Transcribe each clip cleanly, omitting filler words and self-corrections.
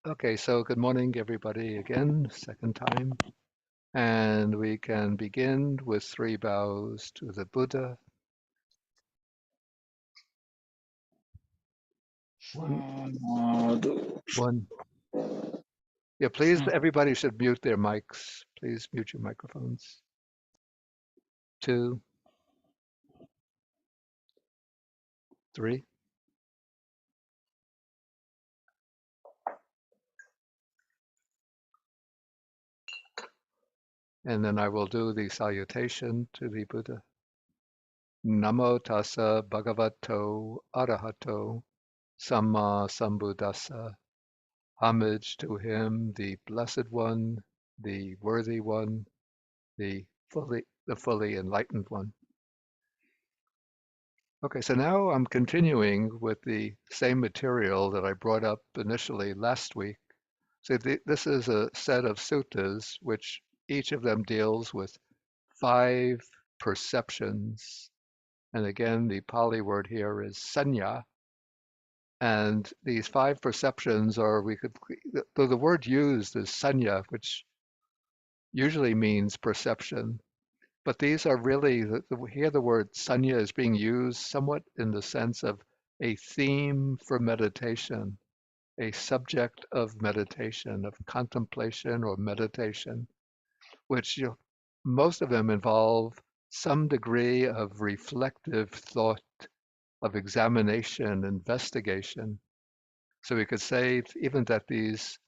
Okay, so good morning, everybody, again, second time. And we can begin with 3 bows to the Buddha. One. Yeah, please, everybody should mute their mics. Please mute your microphones. 2, 3. And then I will do the salutation to the Buddha. Namo tassa bhagavato arahato samma sambuddhassa. Homage to him, the blessed one, the worthy one, the fully enlightened one. Okay, so now I'm continuing with the same material that I brought up initially last week. So this is a set of suttas, which each of them deals with 5 perceptions. And again, the Pali word here is sanya. And these 5 perceptions are, the word used is sanya, which usually means perception. But these are really, here the word sanya is being used somewhat in the sense of a theme for meditation, a subject of meditation, of contemplation or meditation, which most of them involve some degree of reflective thought, of examination, investigation. So we could say even that these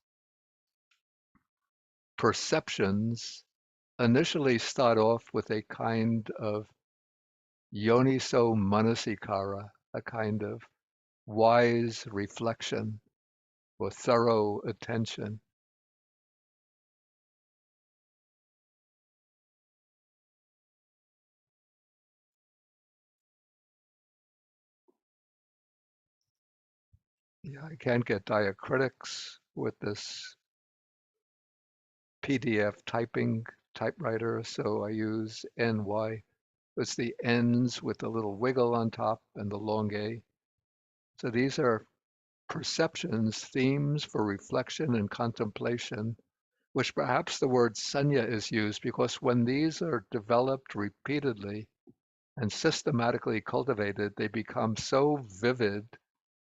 perceptions initially start off with a kind of yoniso manasikara, a kind of wise reflection or thorough attention. Yeah, I can't get diacritics with this PDF typewriter, so I use NY. It's the N's with the little wiggle on top and the long A. So these are perceptions, themes for reflection and contemplation, which perhaps the word sanya is used because when these are developed repeatedly and systematically cultivated, they become so vivid,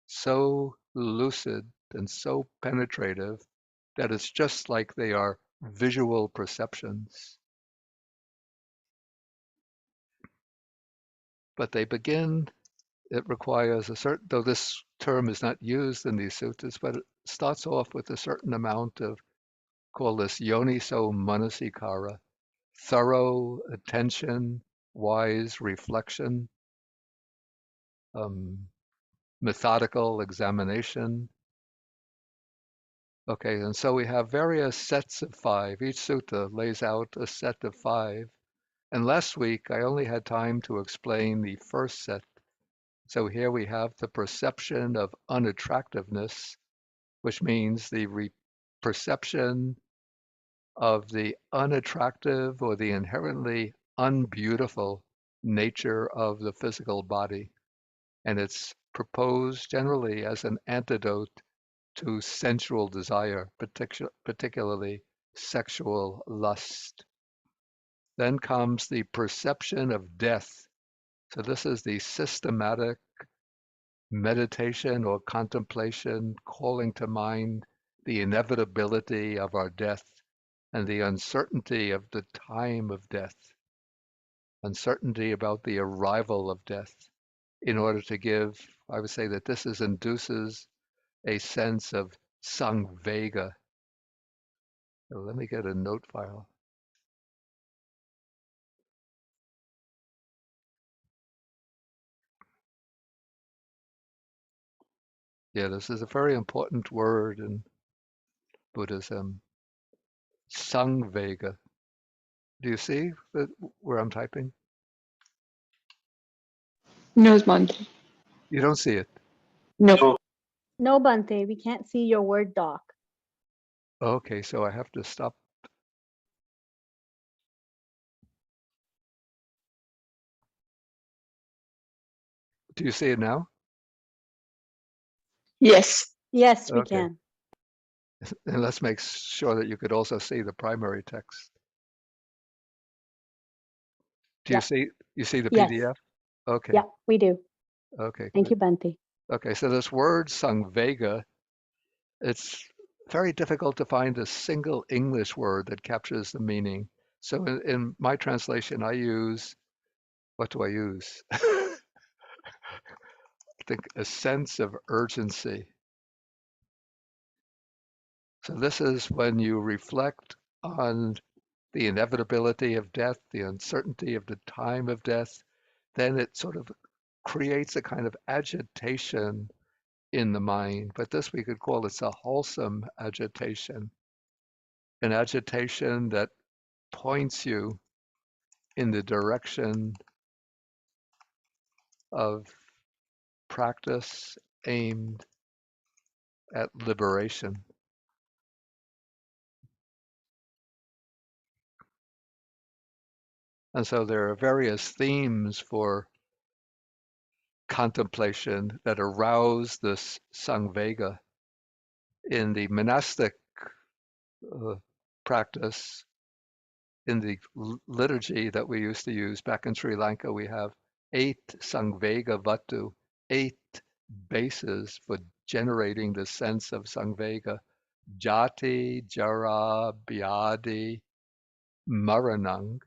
so lucid, and so penetrative that it's just like they are visual perceptions. But they begin, it requires a certain, though this term is not used in these suttas, but it starts off with a certain amount of, call this yoniso manasikara, thorough attention, wise reflection, methodical examination. Okay, and so we have various sets of 5. Each sutta lays out a set of 5. And last week, I only had time to explain the first set. So here we have the perception of unattractiveness, which means the perception of the unattractive or the inherently unbeautiful nature of the physical body. And it's proposed generally as an antidote to sensual desire, particularly sexual lust. Then comes the perception of death. So this is the systematic meditation or contemplation, calling to mind the inevitability of our death and the uncertainty of the time of death, uncertainty about the arrival of death, in order to give, I would say that this induces a sense of samvega. So let me get a note file. Yeah, this is a very important word in Buddhism. Samvega. Do you see where I'm typing? No, Bhante. You don't see it. No. No, Bhante, we can't see your Word doc. Okay, so I have to stop. Do you see it now? Yes. Yes, we Okay. can. And let's make sure that you could also see the primary text. Do Yep. you see the Yes. PDF? Okay, Yep, we do. okay, Thank good. you, Bhante. Okay, so this word Sangvega, it's very difficult to find a single English word that captures the meaning. So in my translation, I use, what do I use? I think a sense of urgency. So this is when you reflect on the inevitability of death, the uncertainty of the time of death, then it sort of creates a kind of agitation in the mind. But this we could call it a wholesome agitation, an agitation that points you in the direction of practice aimed at liberation. And so there are various themes for contemplation that arouse this Sangvega. In the monastic uh, practice, in the liturgy that we used to use back in Sri Lanka, we have 8 Sangvega Vatu, 8 bases for generating the sense of Sangvega. Jati, Jara, Vyadi, Maranang.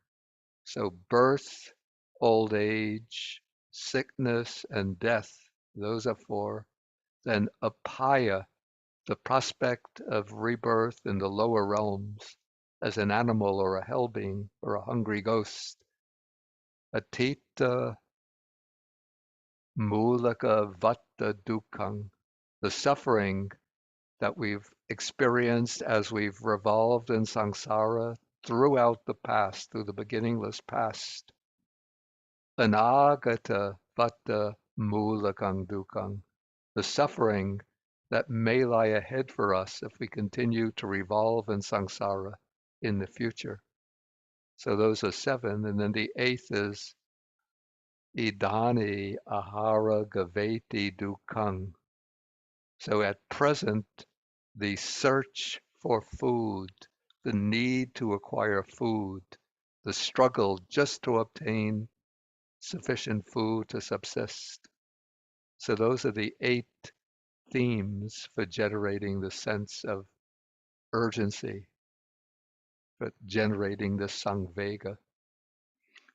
So birth, old age, sickness, and death. Those are 4. Then Apaya, the prospect of rebirth in the lower realms as an animal or a hell being or a hungry ghost. Atita mulaka vata dukkang, the suffering that we've experienced as we've revolved in samsara throughout the past, through the beginningless past. Anagata vata mulakang dukkang, the suffering that may lie ahead for us if we continue to revolve in samsara in the future. So those are 7. And then the 8th is idani ahara gaveti dukkang. So at present, the search for food, the need to acquire food, the struggle just to obtain sufficient food to subsist. So those are the 8 themes for generating the sense of urgency, for generating the Sangvega.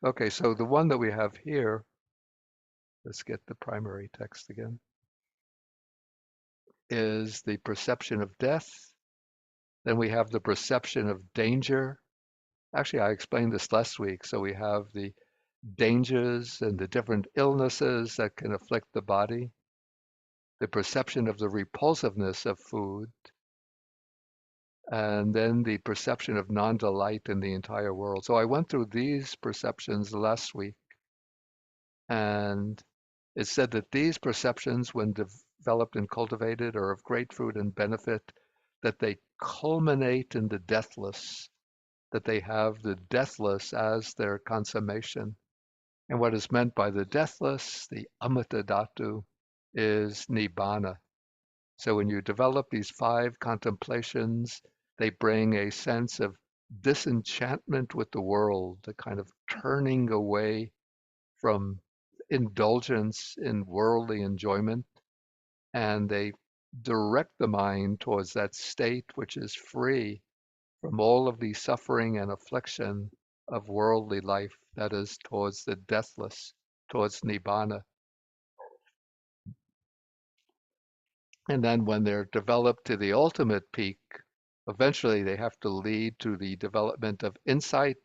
Okay, so the one that we have here, let's get the primary text again, is the perception of death. Then we have the perception of danger. Actually, I explained this last week. So we have the dangers and the different illnesses that can afflict the body, the perception of the repulsiveness of food, and then the perception of non-delight in the entire world. So I went through these perceptions last week, and it said that these perceptions, when developed and cultivated, are of great fruit and benefit, that they culminate in the deathless, that they have the deathless as their consummation. And what is meant by the deathless, the amata dhatu, is nibbana. So when you develop these 5 contemplations, they bring a sense of disenchantment with the world, the kind of turning away from indulgence in worldly enjoyment, and they direct the mind towards that state which is free from all of the suffering and affliction of worldly life, that is, towards the deathless, towards nibbana. And then when they're developed to the ultimate peak, eventually they have to lead to the development of insight,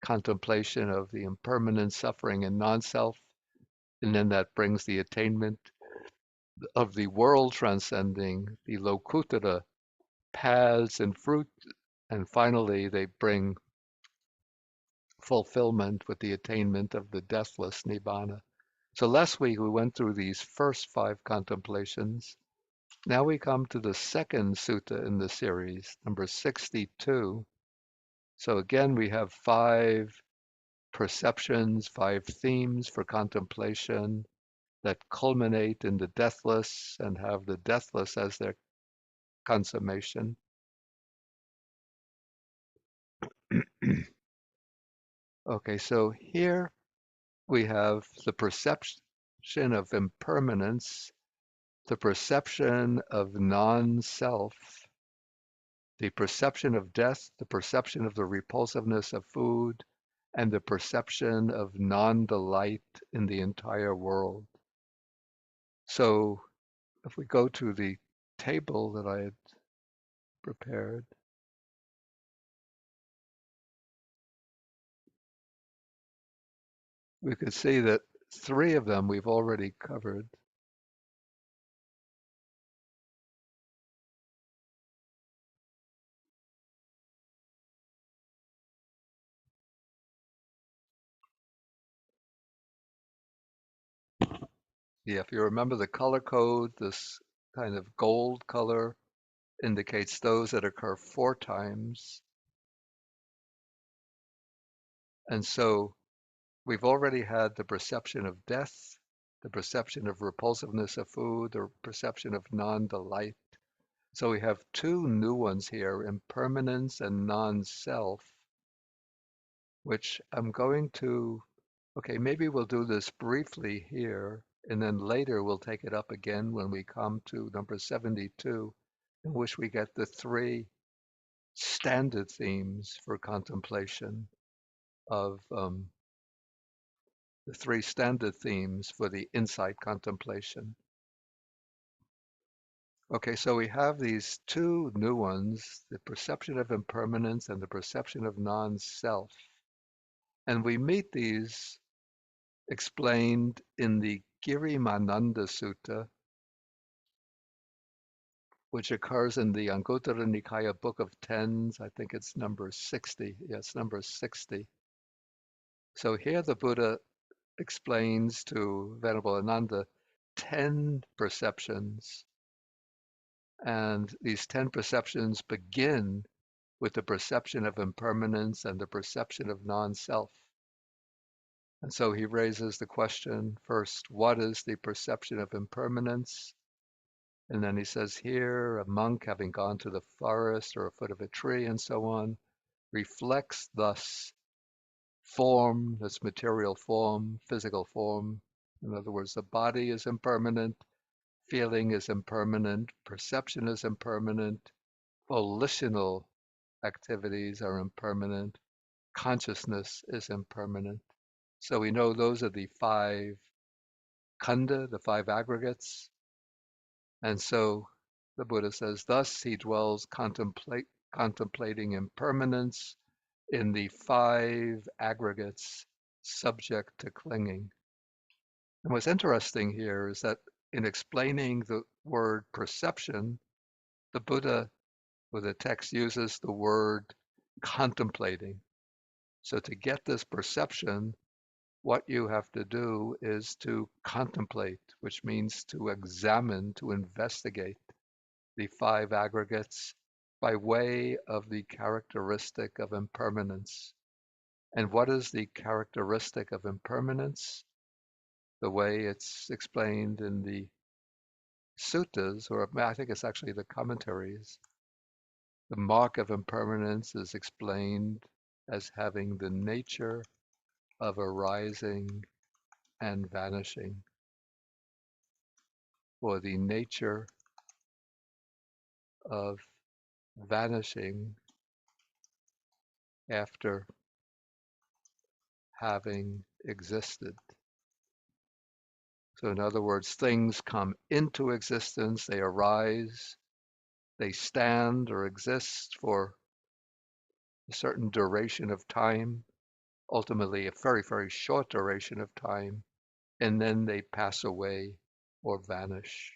contemplation of the impermanent suffering and non-self, and then that brings the attainment of the world transcending, the lokuttara paths and fruit, and finally they bring fulfillment with the attainment of the deathless nibbana. So last week we went through these first 5 contemplations. Now we come to the second sutta in the series, number 62. So again, we have 5 perceptions, 5 themes for contemplation that culminate in the deathless and have the deathless as their consummation. Okay, so here we have the perception of impermanence, the perception of non-self, the perception of death, the perception of the repulsiveness of food, and the perception of non-delight in the entire world. So if we go to the table that I had prepared, we could see that 3 of them we've already covered. Yeah, if you remember the color code, this kind of gold color indicates those that occur 4 times. And so we've already had the perception of death, the perception of repulsiveness of food, the perception of non-delight. So we have 2 new ones here, impermanence and non-self, which I'm going to, okay, maybe we'll do this briefly here, and then later we'll take it up again when we come to number 72, in which we get the 3 standard themes for contemplation of the 3 standard themes for the insight contemplation. Okay, so we have these 2 new ones, the perception of impermanence and the perception of non-self. And we meet these explained in the Girimananda Sutta, which occurs in the Anguttara Nikaya Book of Tens. I think it's number 60. Yes, number 60. So here the Buddha explains to Venerable Ananda 10 perceptions. And these 10 perceptions begin with the perception of impermanence and the perception of non-self. And so he raises the question first, what is the perception of impermanence? And then he says here, a monk having gone to the forest or a foot of a tree and so on, reflects thus form, this material form, physical form. In other words, the body is impermanent, feeling is impermanent, perception is impermanent, volitional activities are impermanent, consciousness is impermanent. So we know those are the 5 khandha, the 5 aggregates. And so the Buddha says, thus he dwells contemplating impermanence in the 5 aggregates subject to clinging. And what's interesting here is that in explaining the word perception, the Buddha, or the text, uses the word contemplating. So to get this perception, what you have to do is to contemplate, which means to examine, to investigate the 5 aggregates by way of the characteristic of impermanence. And what is the characteristic of impermanence? The way it's explained in the suttas, or I think it's actually the commentaries, the mark of impermanence is explained as having the nature of arising and vanishing, or the nature of vanishing after having existed. So in other words, things come into existence, they arise, they stand or exist for a certain duration of time, ultimately a very, very short duration of time, and then they pass away or vanish.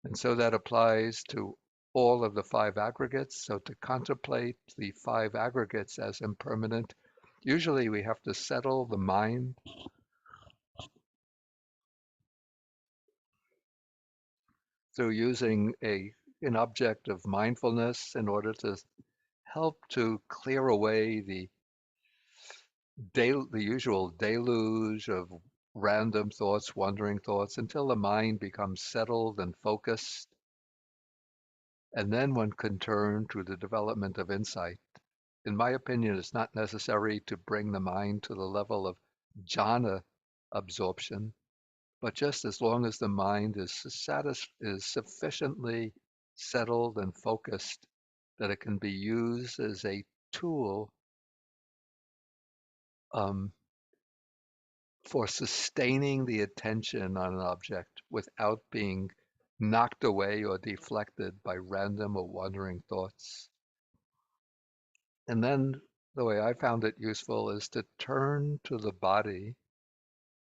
And so that applies to all of the 5 aggregates. So to contemplate the 5 aggregates as impermanent, usually we have to settle the mind through using an object of mindfulness in order to help to clear away the usual deluge of random thoughts, wandering thoughts, until the mind becomes settled and focused. And then one can turn to the development of insight. In my opinion, it's not necessary to bring the mind to the level of jhana absorption, but just as long as the mind is sufficiently settled and focused that it can be used as a tool um, for sustaining the attention on an object without being knocked away or deflected by random or wandering thoughts. And then the way I found it useful is to turn to the body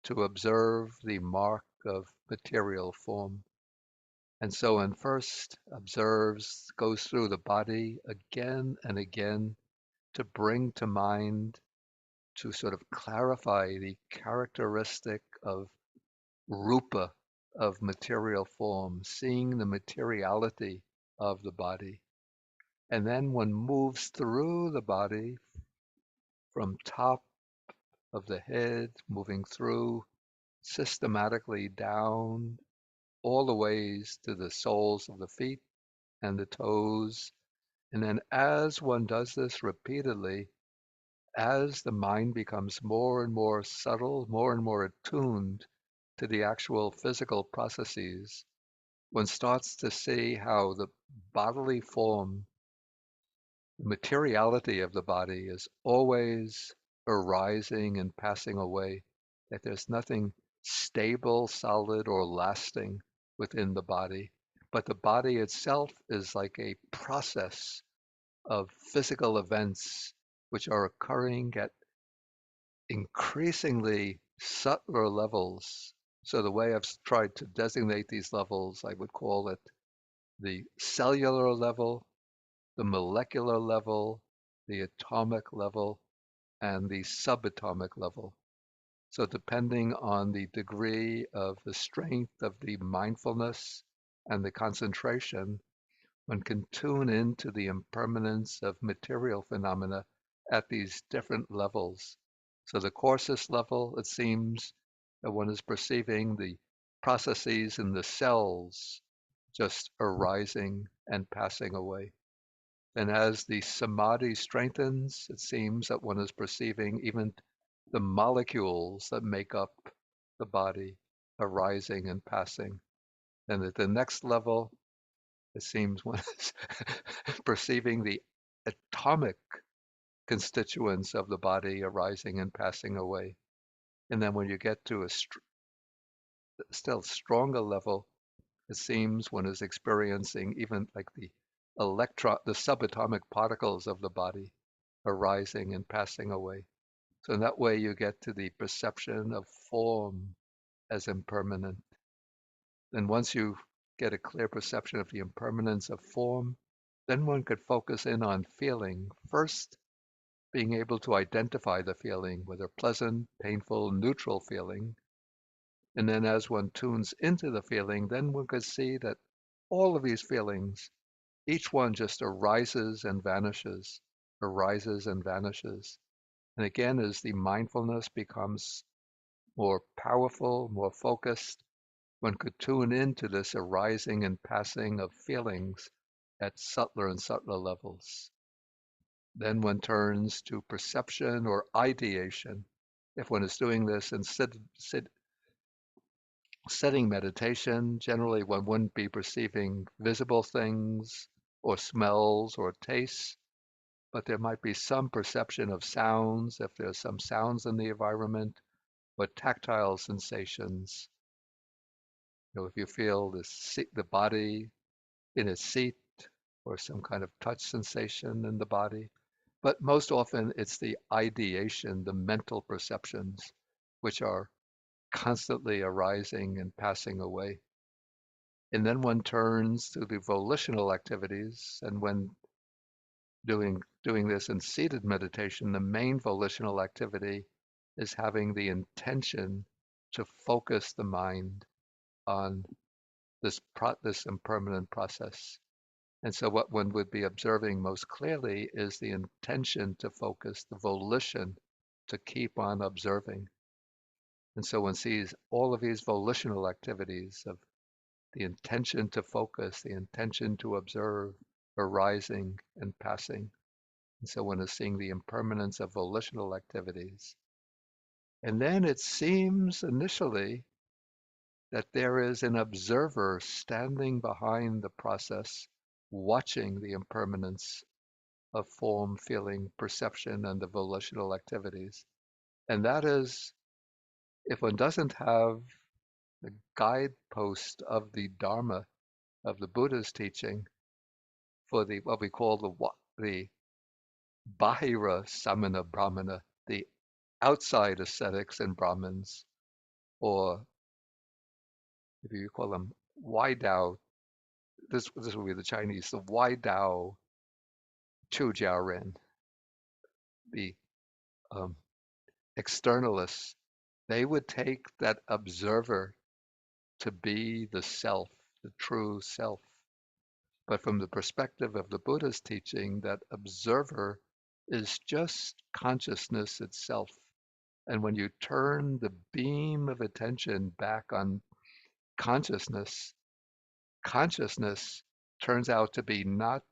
to observe the mark of material form. And so one first observes, goes through the body again and again to bring to mind, to sort of clarify the characteristic of rupa, of material form, seeing the materiality of the body. And then one moves through the body from top of the head, moving through systematically down all the ways to the soles of the feet and the toes. And then as one does this repeatedly, as the mind becomes more and more subtle, more and more attuned to the actual physical processes, one starts to see how the bodily form, the materiality of the body is always arising and passing away, that there's nothing stable, solid, or lasting within the body. But the body itself is like a process of physical events which are occurring at increasingly subtler levels. So the way I've tried to designate these levels, I would call it the cellular level, the molecular level, the atomic level, and the subatomic level. So depending on the degree of the strength of the mindfulness and the concentration, one can tune into the impermanence of material phenomena at these different levels. So the coarsest level, it seems that one is perceiving the processes in the cells just arising and passing away. And as the samadhi strengthens, it seems that one is perceiving even the molecules that make up the body arising and passing. And at the next level, it seems one is perceiving the atomic constituents of the body arising and passing away. And then when you get to a still stronger level, it seems one is experiencing even like the subatomic particles of the body arising and passing away. So in that way, you get to the perception of form as impermanent. And once you get a clear perception of the impermanence of form, then one could focus in on feeling. First, being able to identify the feeling, whether pleasant, painful, neutral feeling. And then as one tunes into the feeling, then one could see that all of these feelings, each one just arises and vanishes, arises and vanishes. And again, as the mindfulness becomes more powerful, more focused, one could tune into this arising and passing of feelings at subtler and subtler levels. Then one turns to perception or ideation. If one is doing this in setting meditation, generally one wouldn't be perceiving visible things or smells or tastes, but there might be some perception of sounds if there's some sounds in the environment, or tactile sensations. If you feel the body in its seat or some kind of touch sensation in the body. But most often it's the ideation, the mental perceptions, which are constantly arising and passing away. And then one turns to the volitional activities. And when doing this in seated meditation, the main volitional activity is having the intention to focus the mind on this impermanent process. And so what one would be observing most clearly is the intention to focus, the volition to keep on observing. And so one sees all of these volitional activities of the intention to focus, the intention to observe arising and passing. And so one is seeing the impermanence of volitional activities. And then it seems initially that there is an observer standing behind the process, watching the impermanence of form, feeling, perception, and the volitional activities. And that is, if one doesn't have the guidepost of the Dharma, of the Buddha's teaching, for the what we call the Bahira Samana Brahmana, the outside ascetics and Brahmins, or if you call them Wai Dao, this will be the Chinese, the Wai Dao Chu Jiao Ren, the um, externalists, they would take that observer to be the self, the true self. But from the perspective of the Buddha's teaching, that observer is just consciousness itself. And when you turn the beam of attention back on consciousness, consciousness turns out to be not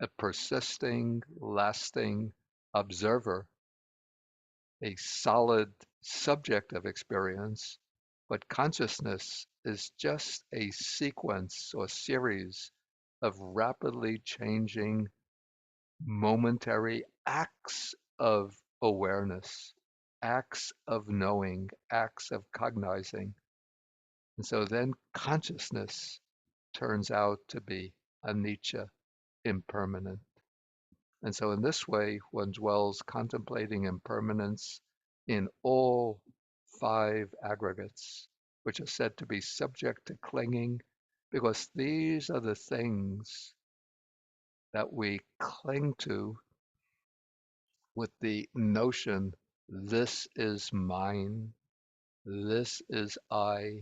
a persisting, lasting observer, a solid subject of experience, but consciousness is just a sequence or series of rapidly changing momentary acts of awareness, acts of knowing, acts of cognizing. And so then consciousness turns out to be anicca, impermanent. And so in this way, one dwells contemplating impermanence in all five aggregates, which are said to be subject to clinging, because these are the things that we cling to with the notion, this is mine, this is I,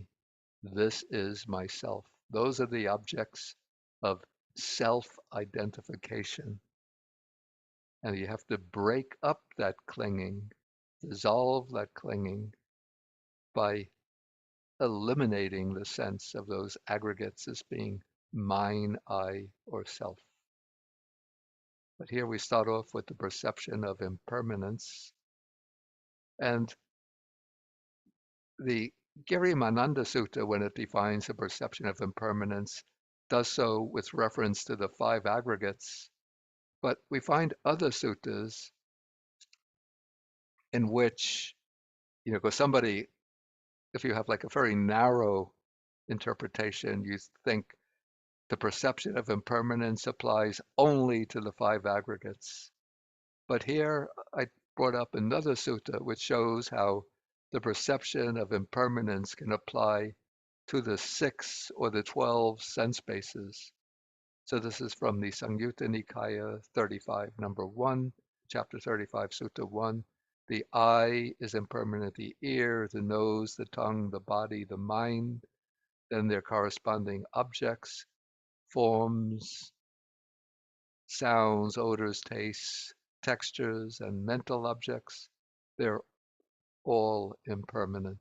this is myself. Those are the objects of self-identification. And you have to break up that clinging, dissolve that clinging by eliminating the sense of those aggregates as being mine, I, or self. But here we start off with the perception of impermanence. And the Girimananda Sutta, when it defines the perception of impermanence, does so with reference to the five aggregates. But we find other suttas in which, because somebody, if you have like a very narrow interpretation, you think the perception of impermanence applies only to the five aggregates. But here I brought up another sutta which shows how the perception of impermanence can apply to the 6 or the 12 sense bases. So this is from the Samyutta Nikaya 35, number 1, chapter 35, Sutta 1. The eye is impermanent, the ear, the nose, the tongue, the body, the mind, then their corresponding objects, forms, sounds, odors, tastes, textures, and mental objects. They're all impermanent.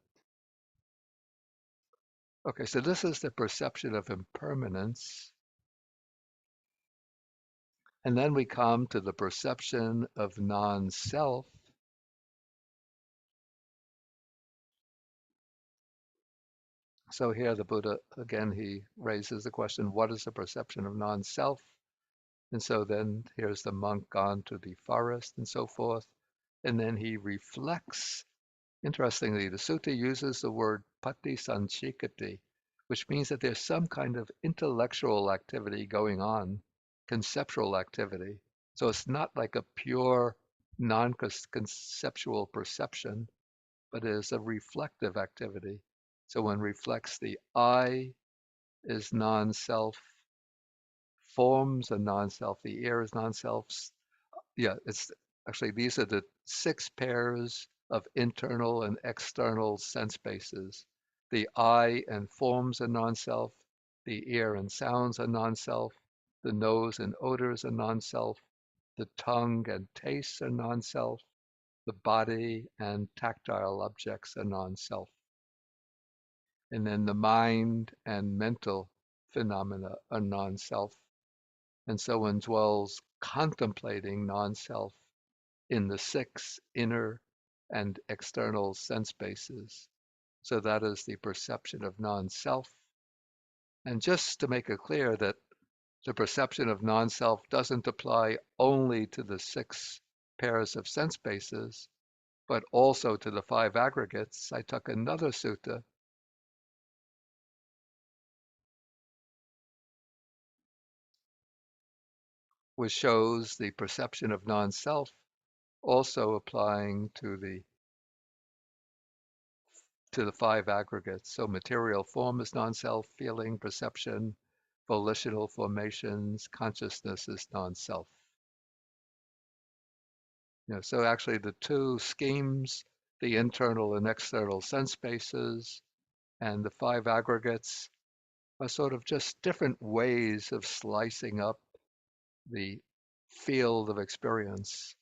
Okay, so this is the perception of impermanence. And then we come to the perception of non-self. So here the Buddha, again, he raises the question, what is the perception of non-self? And so then here's the monk gone to the forest and so forth. And then he reflects. Interestingly, the sutta uses the word patisanchikati, which means that there's some kind of intellectual activity going on, conceptual activity. So it's not like a pure non-conceptual perception, but it is a reflective activity. So one reflects the I is non-self, forms are non-self, the ear is non-self. Yeah, it's actually, these are the 6 pairs of internal and external sense bases. The eye and forms are non-self, the ear and sounds are non-self, the nose and odors are non-self, the tongue and tastes are non-self, the body and tactile objects are non-self. And then the mind and mental phenomena are non-self, and so one dwells contemplating non-self in the six inner and external sense bases. So that is the perception of non-self. And just to make it clear that the perception of non-self doesn't apply only to the six pairs of sense bases, but also to the five aggregates, I took another sutta which shows the perception of non-self also applying to the five aggregates. So material form is non-self, feeling, perception, volitional formations, consciousness is non-self. So actually the two schemes, the internal and external sense spaces and the five aggregates, are sort of just different ways of slicing up the field of experience.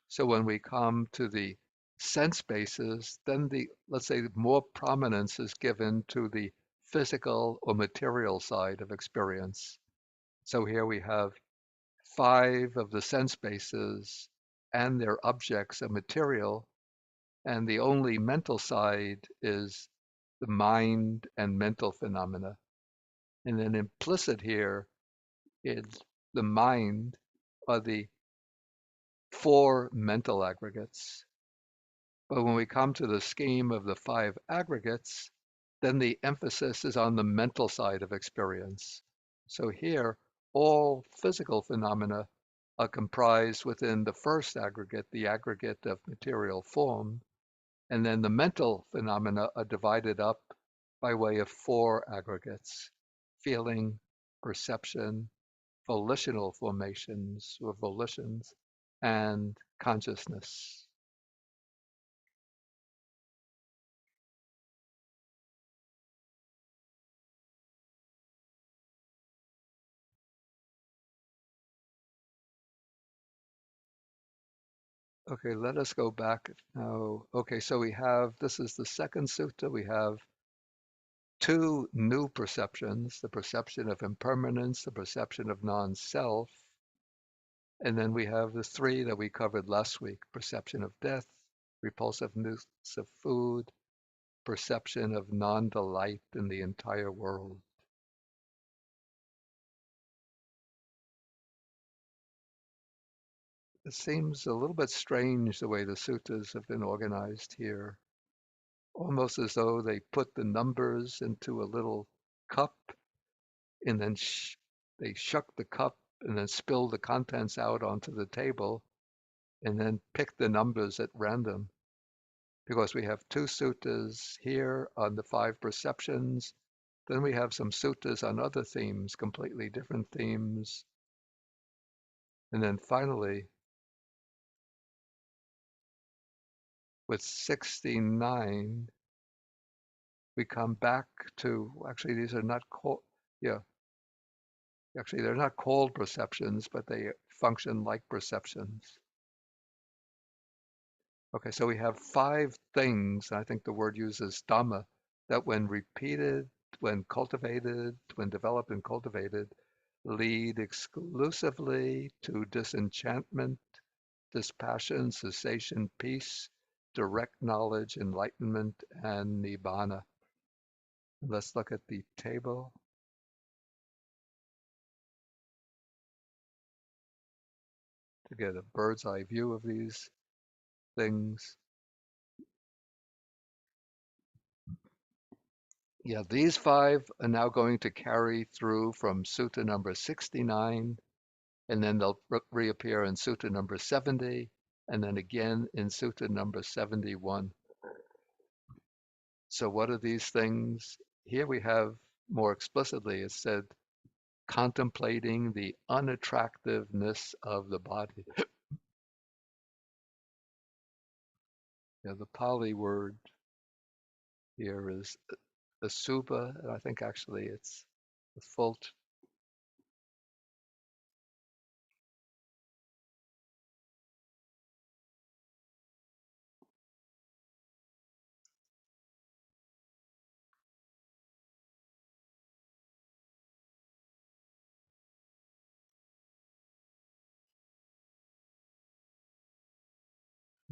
So when we come to the sense bases, then let's say more prominence is given to the physical or material side of experience. So here we have five of the sense bases and their objects are material, and the only mental side is the mind and mental phenomena. And then implicit here is the mind are the four mental aggregates. But when we come to the scheme of the five aggregates, then the emphasis is on the mental side of experience. So here, all physical phenomena are comprised within the first aggregate, the aggregate of material form, and then the mental phenomena are divided up by way of four aggregates: feeling, perception, volitional formations or volitions, and consciousness. Okay, let us go back now. Okay, so this is the second sutta. We have two new perceptions, the perception of impermanence, the perception of non-self, and then we have the three that we covered last week: perception of death, repulsiveness of food, perception of non-delight in the entire world. It seems a little bit strange the way the suttas have been organized here, almost as though they put the numbers into a little cup and then they shuck the cup and then spill the contents out onto the table and then pick the numbers at random, because we have two suttas here on the five perceptions. Then we have some suttas on other themes, completely different themes. And then finally, with 69, we come back to, actually, these are not called, yeah, actually, they're not called perceptions, but they function like perceptions. Okay, so we have five things, I think the word uses Dhamma, that when repeated, when cultivated, when developed and cultivated, lead exclusively to disenchantment, dispassion, cessation, peace, direct knowledge, enlightenment, and nibbana. Let's look at the table to get a bird's eye view of these things. Yeah, these five are now going to carry through from sutta number 69, and then they'll reappear in sutta number 70, and then again in sutta number 71. So what are these things? Here we have more explicitly, it said, contemplating the unattractiveness of the body. Yeah, the Pali word here is Asuba, and I think actually it's the full.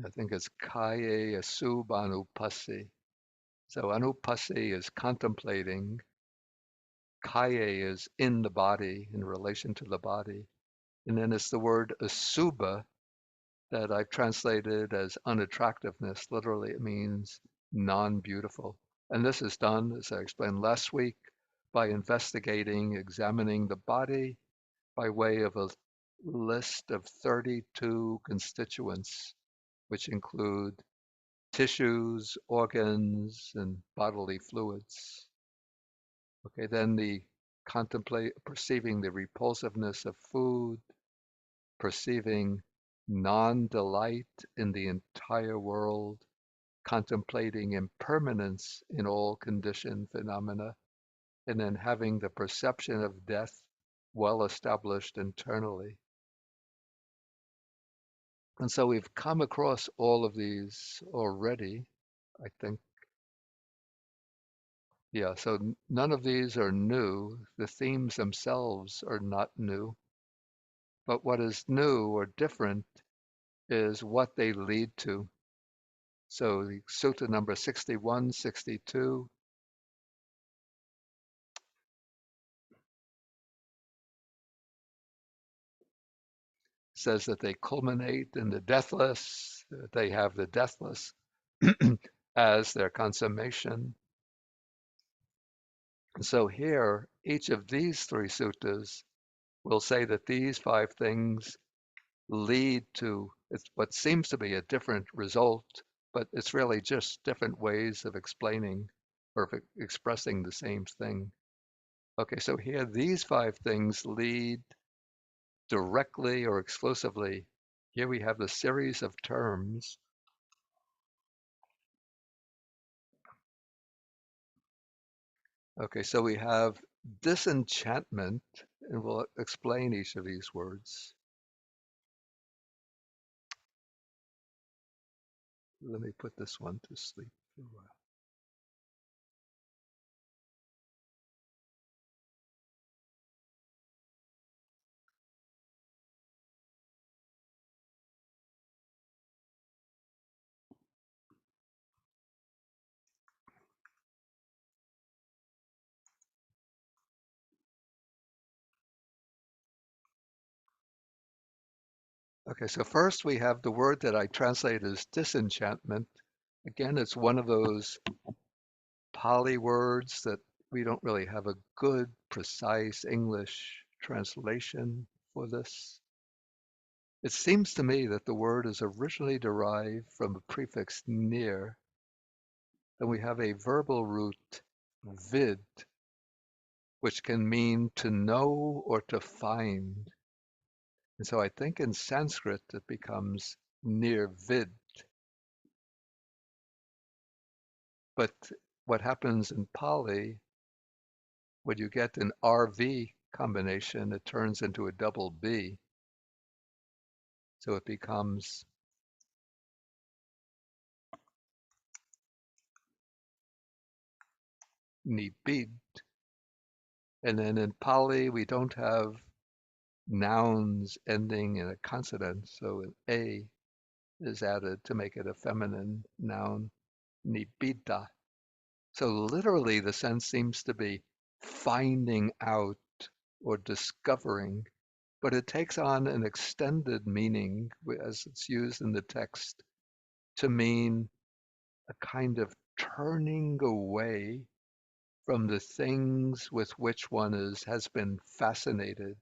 I think it's kaye asub anupasi. So anupasi is contemplating. Kaye is in the body, in relation to the body. And then it's the word asuba that I've translated as unattractiveness. Literally, it means non-beautiful. And this is done, as I explained last week, by investigating, examining the body by way of a list of 32 constituents, which include tissues, organs, and bodily fluids. Okay, then the perceiving the repulsiveness of food, perceiving non-delight in the entire world, contemplating impermanence in all conditioned phenomena, and then having the perception of death well established internally. And so we've come across all of these already, I think. Yeah, so none of these are new. The themes themselves are not new. But what is new or different is what they lead to. So the sutta number 61, 62 says that they culminate in the deathless, they have the deathless as their consummation. And so here, each of these three suttas will say that these five things lead to what seems to be a different result, but it's really just different ways of explaining or of expressing the same thing. Okay, so here these five things lead directly or exclusively. Here we have the series of terms. Okay, so we have disenchantment, and we'll explain each of these words. Let me put this one to sleep for a while. Okay, so first we have the word that I translate as disenchantment. Again, it's one of those Pali words that we don't really have a good, precise English translation for this. It seems to me that the word is originally derived from a prefix near, and we have a verbal root vid, which can mean to know or to find. And so I think in Sanskrit it becomes near vid. But what happens in Pali, when you get an RV combination, it turns into a double B. So it becomes nibid. And then in Pali, we don't have nouns ending in a consonant, so an A is added to make it a feminine noun, nibida. So literally the sense seems to be finding out or discovering, but it takes on an extended meaning as it's used in the text to mean a kind of turning away from the things with which one has been fascinated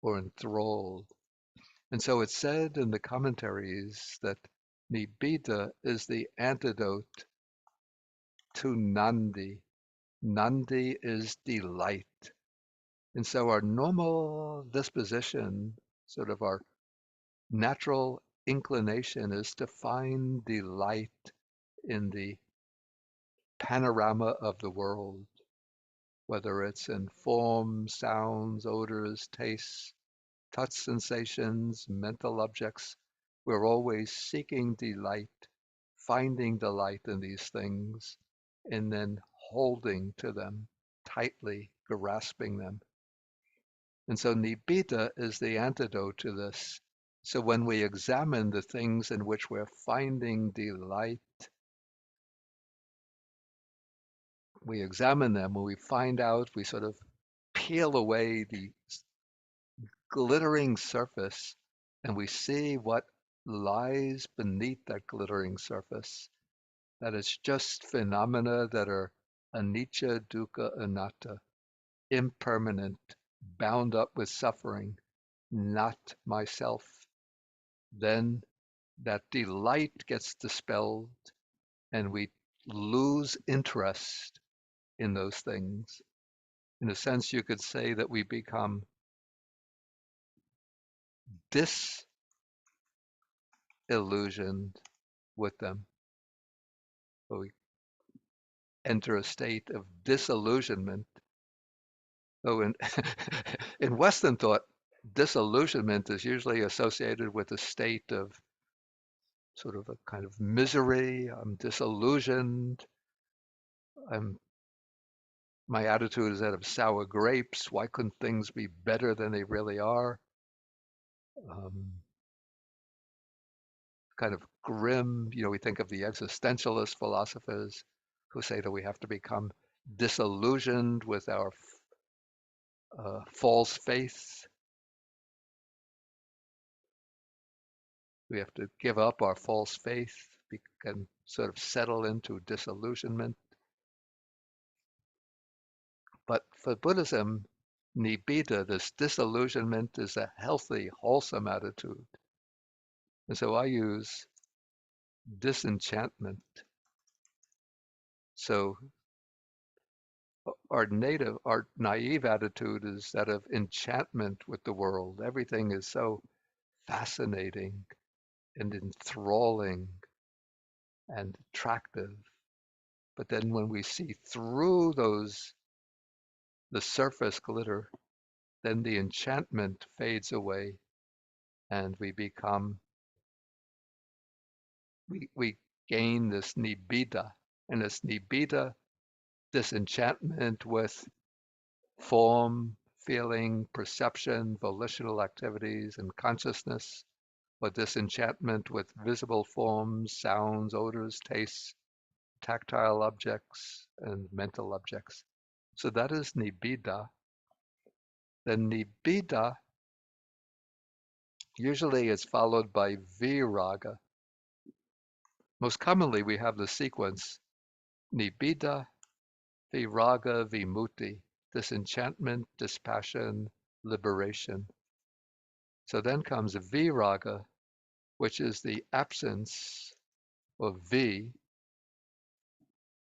or enthralled. And so it's said in the commentaries that nibbida is the antidote to nandi. Nandi is delight. And so our normal disposition, sort of our natural inclination, is to find delight in the panorama of the world, whether it's in form, sounds, odors, tastes, touch sensations, mental objects. We're always seeking delight, finding delight in these things, and then holding to them tightly, grasping them. And so nibbida is the antidote to this. So when we examine the things in which we're finding delight, we examine them, when we find out, we sort of peel away the glittering surface and we see what lies beneath that glittering surface. That it's just phenomena that are anicca, dukkha, anatta, impermanent, bound up with suffering, not myself. Then that delight gets dispelled and we lose interest in those things. In a sense, you could say that we become disillusioned with them. We enter a state of disillusionment. So in, in Western thought, disillusionment is usually associated with a state of sort of a kind of misery. I'm disillusioned. My attitude is that of sour grapes. Why couldn't things be better than they really are? Um, kind of grim. We think of the existentialist philosophers who say that we have to become disillusioned with our false faith. We have to give up our false faith and sort of settle into disillusionment. But for Buddhism, nibbida, this disillusionment, is a healthy, wholesome attitude. And so I use disenchantment. So our naive attitude is that of enchantment with the world. Everything is so fascinating and enthralling and attractive. But then when we see through the surface glitter, then the enchantment fades away and we gain this nibbida. And this nibbida, disenchantment with form, feeling, perception, volitional activities, and consciousness, or disenchantment with visible forms, sounds, odors, tastes, tactile objects, and mental objects. So that is nibbida. The nibbida usually is followed by viraga. Most commonly, we have the sequence nibbida, viraga, vimutti, disenchantment, dispassion, liberation. So then comes viraga, which is the absence of V.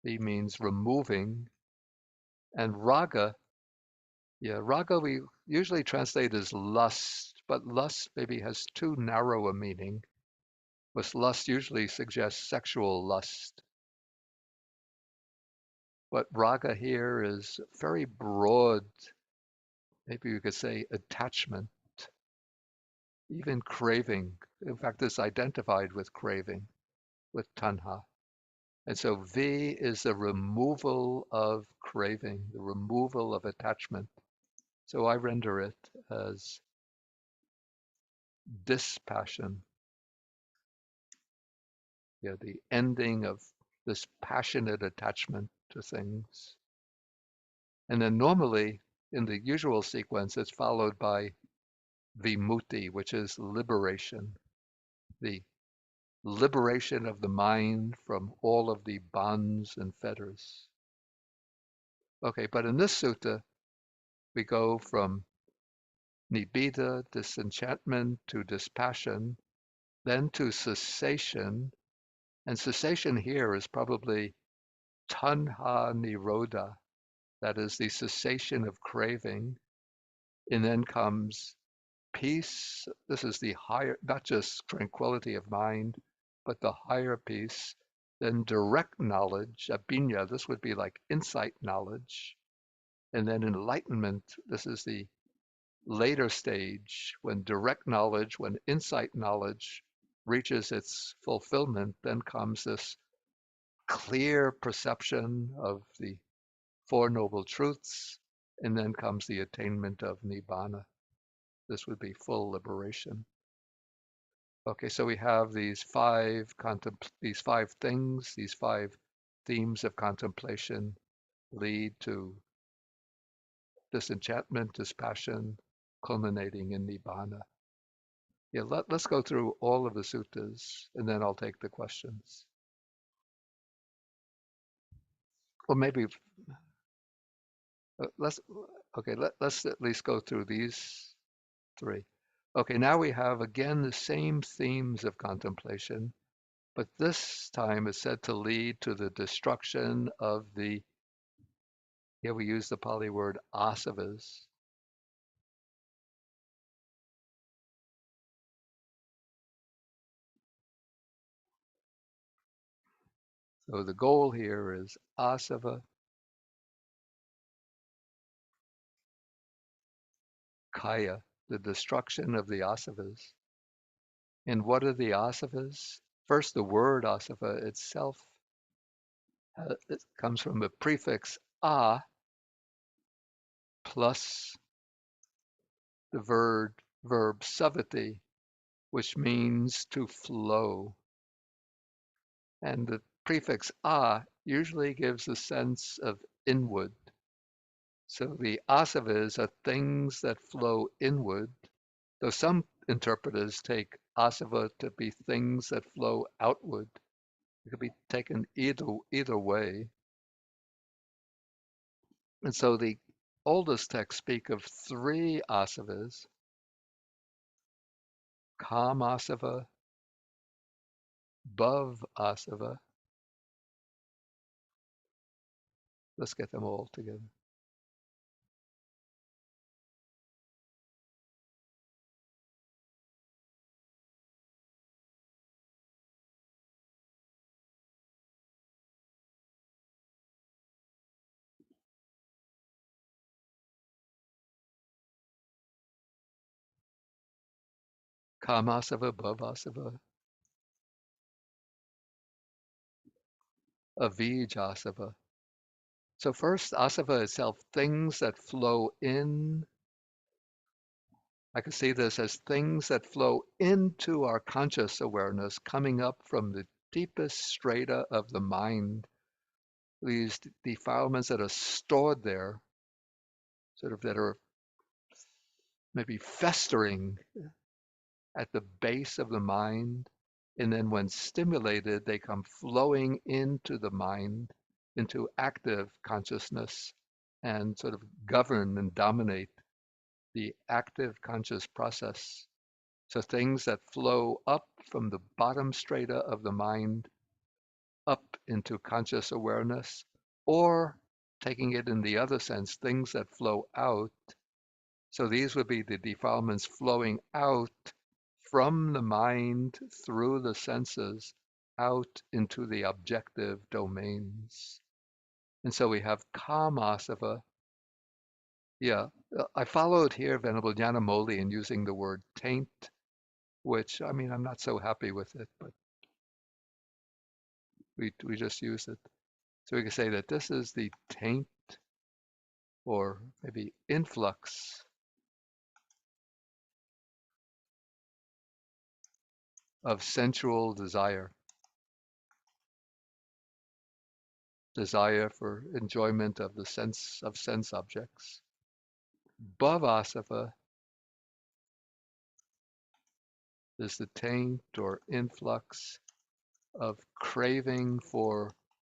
V means removing. And raga, raga we usually translate as lust, but lust maybe has too narrow a meaning. Because lust usually suggests sexual lust. But raga here is very broad, maybe you could say attachment, even craving. In fact, it's identified with craving, with tanha. And so V is the removal of craving, the removal of attachment. So I render it as dispassion, the ending of this passionate attachment to things. And then normally, in the usual sequence, it's followed by vimutti, which is liberation, the liberation of the mind from all of the bonds and fetters. Okay, but in this sutta, we go from nibbida, disenchantment, to dispassion, then to cessation. And cessation here is probably tanha nirodha, that is the cessation of craving. And then comes peace. This is the higher, not just tranquility of mind, but the higher peace. Then direct knowledge, abhinya, this would be like insight knowledge. And then enlightenment, this is the later stage when direct knowledge, when insight knowledge reaches its fulfillment, then comes this clear perception of the Four Noble Truths, and then comes the attainment of Nibbana. This would be full liberation. Okay, so we have these five things, these five themes of contemplation lead to disenchantment, dispassion, culminating in nibbana. Yeah, let's go through all of the suttas and then I'll take the questions. Or maybe let's okay, let's at least go through these three. Okay, now we have again the same themes of contemplation, but this time it's said to lead to the destruction of the, here we use the Pali word asavas. So the goal here is asava, kaya, the destruction of the asavas. And what are the asavas? First, the word asava itself, it comes from a prefix a plus the verb savati, which means to flow. And the prefix a usually gives a sense of inward. So the asavas are things that flow inward, though some interpreters take asava to be things that flow outward. It could be taken either way. And so the oldest texts speak of three asavas: Kam asava, Bhav asava. Let's get them all together. Kam asava, Bhav asava, Avij asava. So first, asava itself, things that flow in. I can see this as things that flow into our conscious awareness, coming up from the deepest strata of the mind. These defilements that are stored there, sort of that are maybe festering at the base of the mind. And then when stimulated, they come flowing into the mind, into active consciousness, and sort of govern and dominate the active conscious process. So things that flow up from the bottom strata of the mind up into conscious awareness, or taking it in the other sense, things that flow out. So these would be the defilements flowing out from the mind through the senses out into the objective domains. And so we have kamasava. Yeah, I followed here Venerable Nyanamoli in using the word taint, which, I mean, I'm not so happy with it, but we just use it. So we can say that this is the taint or maybe influx of sensual desire, desire for enjoyment of the sense of sense objects. Bhavasava is the taint or influx of craving for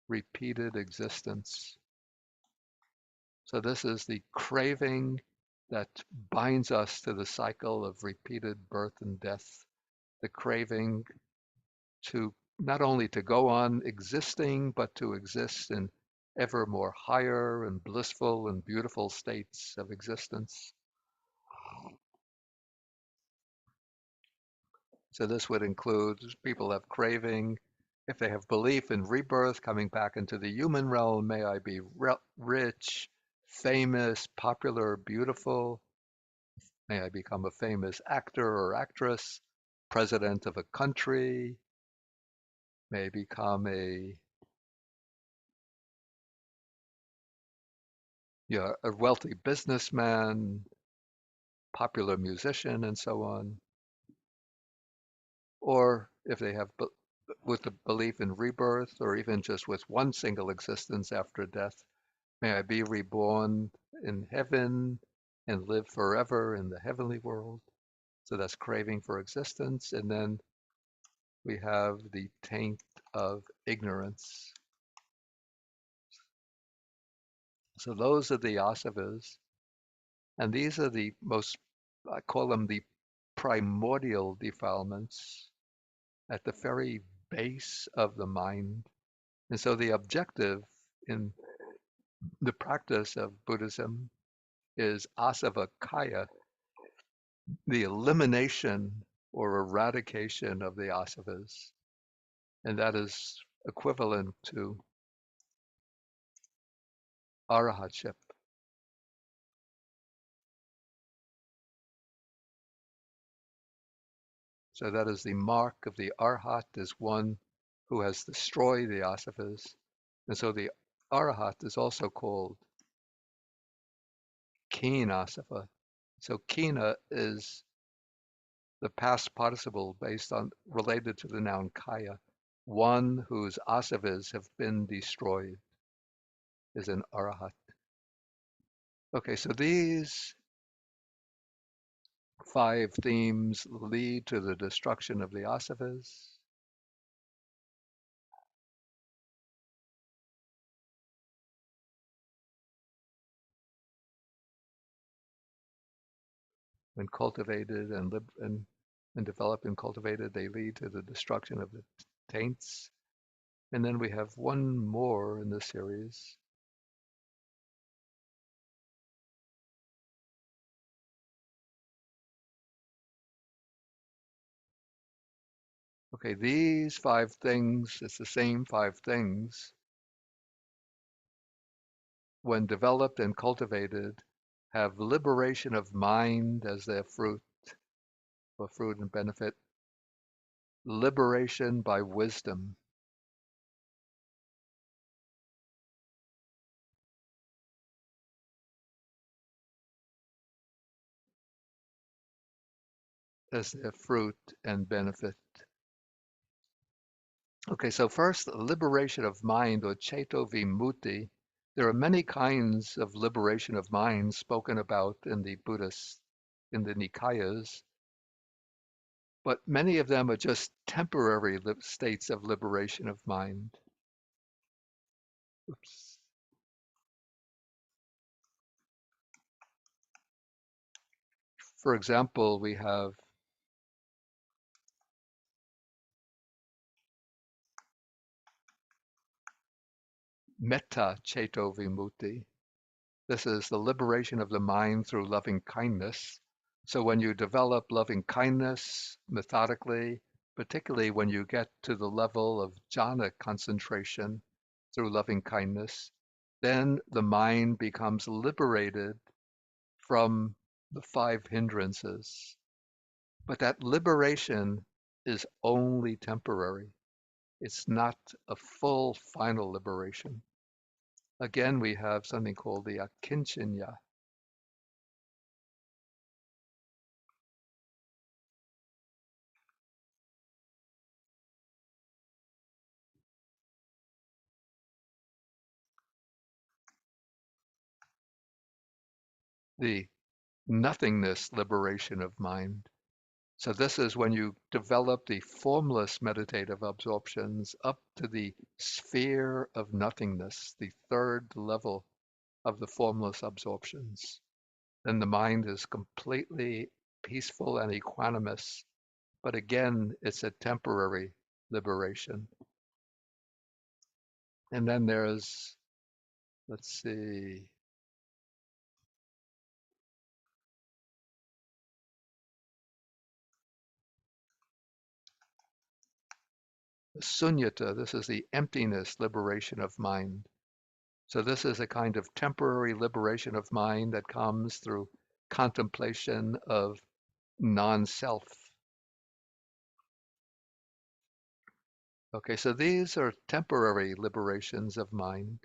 repeated existence. So this is the craving that binds us to the cycle of repeated birth and death, the craving to not only to go on existing, but to exist in ever more higher and blissful and beautiful states of existence. So this would include people have craving, if they have belief in rebirth, coming back into the human realm, may I be rich, famous, popular, beautiful, may I become a famous actor or actress, president of a country, may I become a wealthy businessman, popular musician, and so on. or if they have with the belief in rebirth, or even just with one single existence after death. May I be reborn in heaven and live forever in the heavenly world. So that's craving for existence. And then we have the taint of ignorance. So those are the asavas. And these are the most, I call them the primordial defilements at the very base of the mind. And so the objective in the practice of Buddhism is asava kaya, the elimination or eradication of the asavas. And that is equivalent to arahatship. So that is the mark of the arhat, is one who has destroyed the asavas. And so the arahat is also called kīna. So kīna is the past participle related to the noun kaya. One whose asavas have been destroyed is an arahat. Okay, so these 5 themes lead to the destruction of the asavas. When cultivated and developed and cultivated, they lead to the destruction of the taints. And then we have one more in this series. Okay, these 5 things, it's the same 5 things, when developed and cultivated, have liberation of mind as their fruit, or fruit and benefit, liberation by wisdom, as their fruit and benefit. Okay, so first, liberation of mind, or ceto vimutti. There are many kinds of liberation of mind spoken about in the Nikayas, but many of them are just temporary states of liberation of mind. Oops. For example, we have metta ceto vimutti. This is the liberation of the mind through loving kindness. So when you develop loving kindness methodically, particularly when you get to the level of jhana concentration through loving kindness, then the mind becomes liberated from the 5 hindrances. But that liberation is only temporary. It's not a full final liberation. Again, we have something called the akinchanya. The nothingness liberation of mind. So this is when you develop the formless meditative absorptions up to the sphere of nothingness, the 3rd level of the formless absorptions. Then the mind is completely peaceful and equanimous. But again, it's a temporary liberation. And then there's, let's see, sunyata. This is the emptiness liberation of mind. So this is a kind of temporary liberation of mind that comes through contemplation of non-self. Okay, so these are temporary liberations of mind,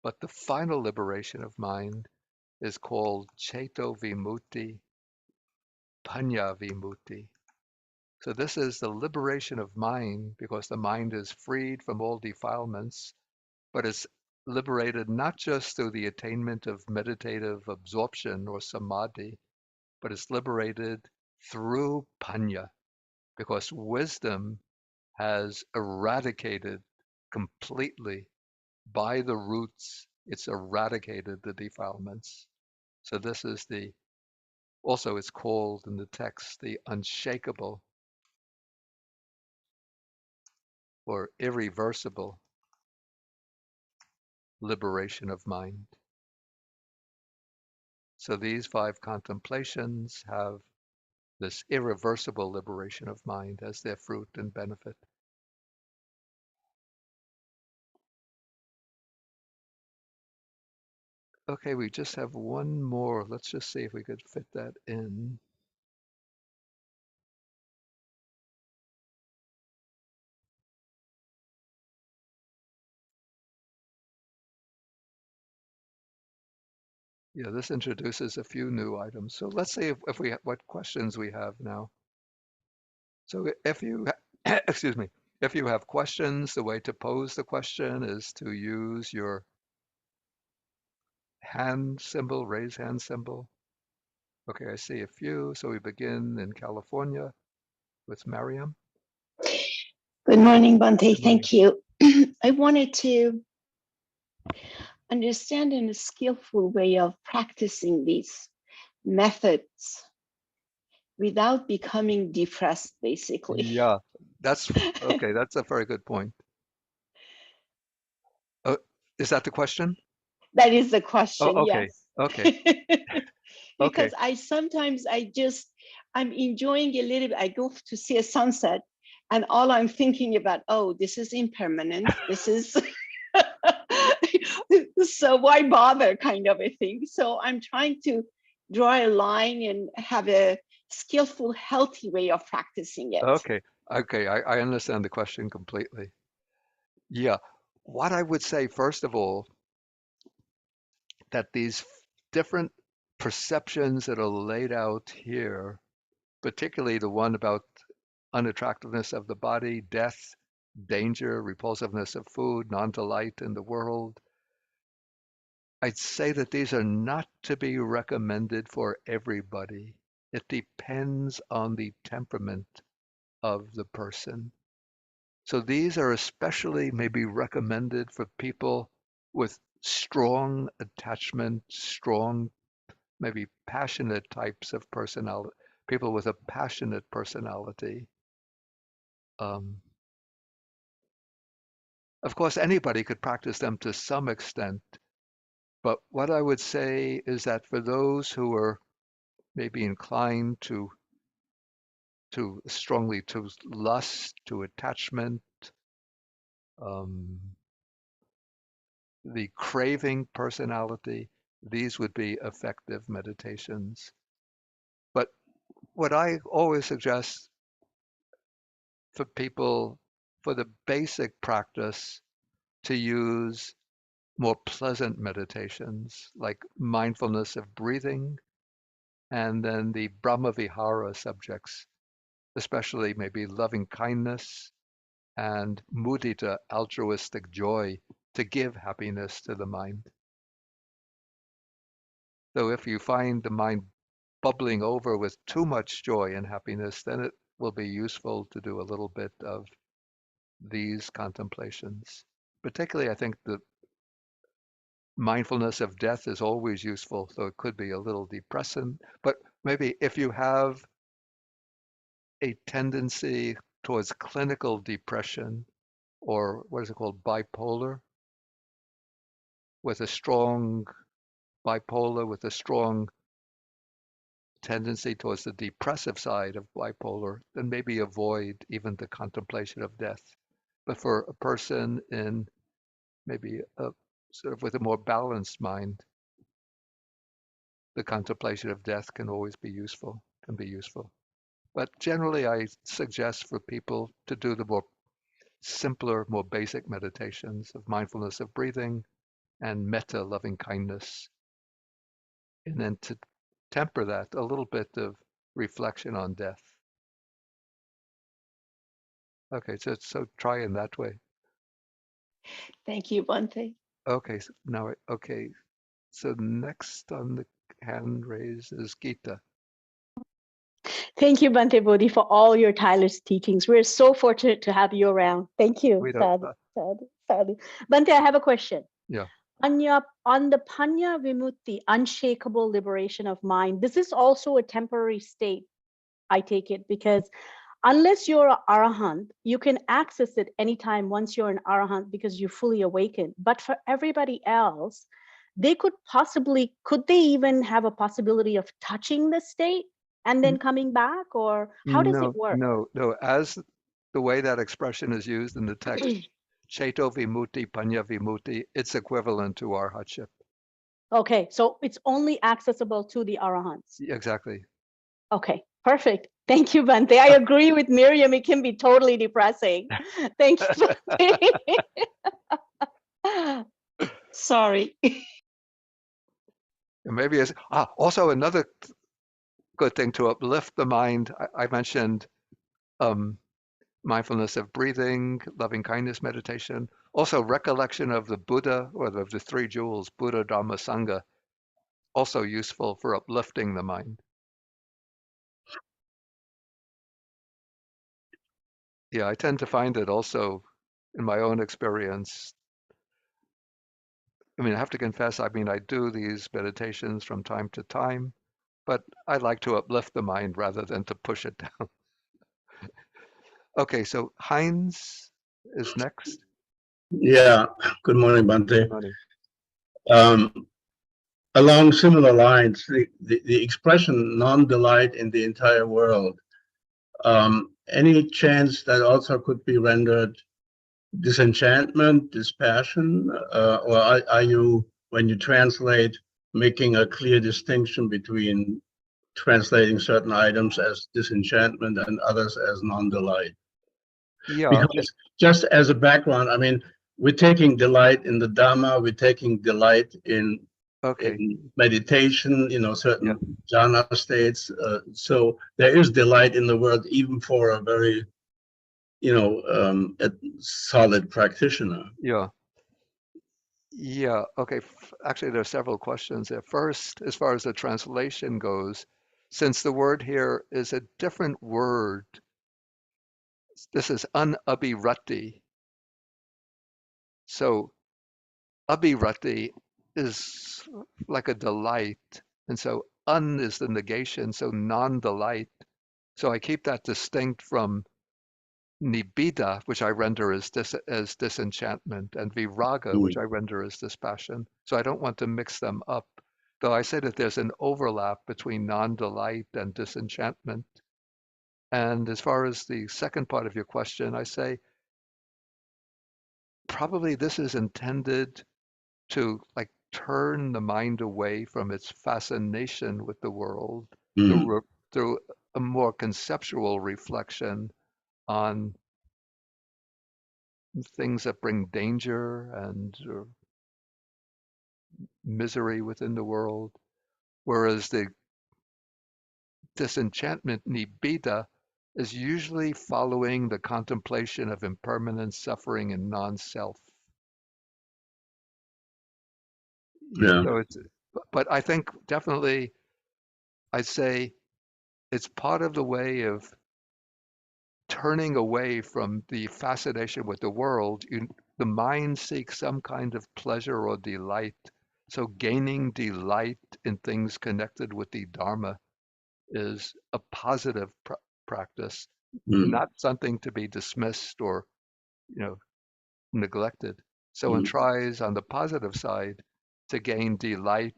but the final liberation of mind is called ceto vimutti, panya vimutti. So this is the liberation of mind because the mind is freed from all defilements, but it's liberated not just through the attainment of meditative absorption or samadhi, but it's liberated through panya because wisdom has eradicated completely by the roots, it's eradicated the defilements. So this is also it's called in the text the unshakable or irreversible liberation of mind. So these 5 contemplations have this irreversible liberation of mind as their fruit and benefit. Okay, we just have one more. Let's just see if we could fit that in. Yeah, this introduces a few new items. So let's see if we what questions we have now. So if you, excuse me, if you have questions, the way to pose the question is to use your hand symbol, raise hand symbol. Okay, I see a few. So we begin in California with Mariam. Good morning, Bhante. Good morning. Thank you. I wanted to understand in a skillful way of practicing these methods without becoming depressed, basically. Yeah, that's okay. That's a very good point. Oh, is that the question? That is the Oh, question, okay. yes. Okay. Okay. Because I'm enjoying a little bit. I go to see a sunset and all I'm thinking about, oh, this is impermanent. This is, so why bother kind of a thing. So I'm trying to draw a line and have a skillful, healthy way of practicing it. Okay. Okay. I understand the question completely. Yeah. What I would say, first of all, that these different perceptions that are laid out here, particularly the one about unattractiveness of the body, death, danger, repulsiveness of food, non-delight in the world, I'd say that these are not to be recommended for everybody. It depends on the temperament of the person. So these are especially maybe recommended for people with strong attachment, strong, maybe passionate types of personality, people with a passionate personality. Um, of course, anybody could practice them to some extent, but what I would say is that for those who are maybe inclined to strongly to lust, to attachment, um, the craving personality, these would be effective meditations. But what I always suggest for people for the basic practice to use more pleasant meditations like mindfulness of breathing and then the Brahmavihara subjects, especially maybe loving kindness and mudita, altruistic joy, to give happiness to the mind. So if you find the mind bubbling over with too much joy and happiness, then it will be useful to do a little bit of these contemplations. Particularly, I think the mindfulness of death is always useful, so it could be a little depressant. But maybe if you have a tendency towards clinical depression or what is it called, bipolar, with a strong bipolar, with a strong tendency towards the depressive side of bipolar, then maybe avoid even the contemplation of death. But for a person in maybe a sort of with a more balanced mind, the contemplation of death can always be useful, can be useful. But generally, I suggest for people to do the more simpler, more basic meditations of mindfulness of breathing and metta, loving kindness, and then to temper that a little bit of reflection on death. Okay, so try in that way. Thank you, Bhante. Okay, so now, okay, so next on the hand raise is Gita. Thank you, Bhante Bodhi, for all your tireless teachings. We're so fortunate to have you around. Thank you. We don't, Sadhu. Bhante, I have a question. yeah. On the Panya Vimutti, unshakable liberation of mind, this is also a temporary state, I take it, because unless you're an arahant, you can access it anytime once you're an arahant because you're fully awakened. But for everybody else, could they even have a possibility of touching the state and then coming back? Or how does it work? No. As the way that expression is used in the text, Cheto Vimutti, Panya Vimutti, it's equivalent to our Arhatship. Okay, so it's only accessible to the arahants. Exactly. Okay, perfect. Thank you, Bhante. I agree with Miriam. It can be totally depressing. Thank you, Bhante. Sorry. And maybe it's also another good thing to uplift the mind. I mentioned mindfulness of breathing, loving kindness meditation, also recollection of the Buddha or of the three jewels, Buddha, Dhamma, Sangha, also useful for uplifting the mind. Yeah, I tend to find it also in my own experience. I mean, I have to confess, I do these meditations from time to time, but I like to uplift the mind rather than to push it down. Okay, so Heinz is next. Yeah, good morning, Bhante. Good morning. Along similar lines, the expression non-delight in the entire world, any chance that also could be rendered disenchantment, dispassion, or are you, when you translate, making a clear distinction between translating certain items as disenchantment and others as non-delight? Yeah. Because just as a background, I mean, we're taking delight in the Dhamma, we're taking delight in meditation, certain jhana states. So there is delight in the world, even for a very, a solid practitioner. Yeah. Okay. Actually, there are several questions there. First, as far as the translation goes, since the word here is a different word, this is unabhirati. So abhirati is like a delight. And so is the negation, so non-delight. So I keep that distinct from nibbida, which I render as disenchantment, and viraga, which I render as dispassion. So I don't want to mix them up, though I say that there's an overlap between non-delight and disenchantment. And as far as the second part of your question, I say probably this is intended to turn the mind away from its fascination with the world through a more conceptual reflection on things that bring danger and misery within the world, whereas the disenchantment nibbida is usually following the contemplation of impermanence, suffering, and non-self. Yeah. So but I think definitely I'd say it's part of the way of turning away from the fascination with the world. The mind seeks some kind of pleasure or delight. So gaining delight in things connected with the Dharma is a positive practice, not something to be dismissed or neglected. So one tries on the positive side to gain delight,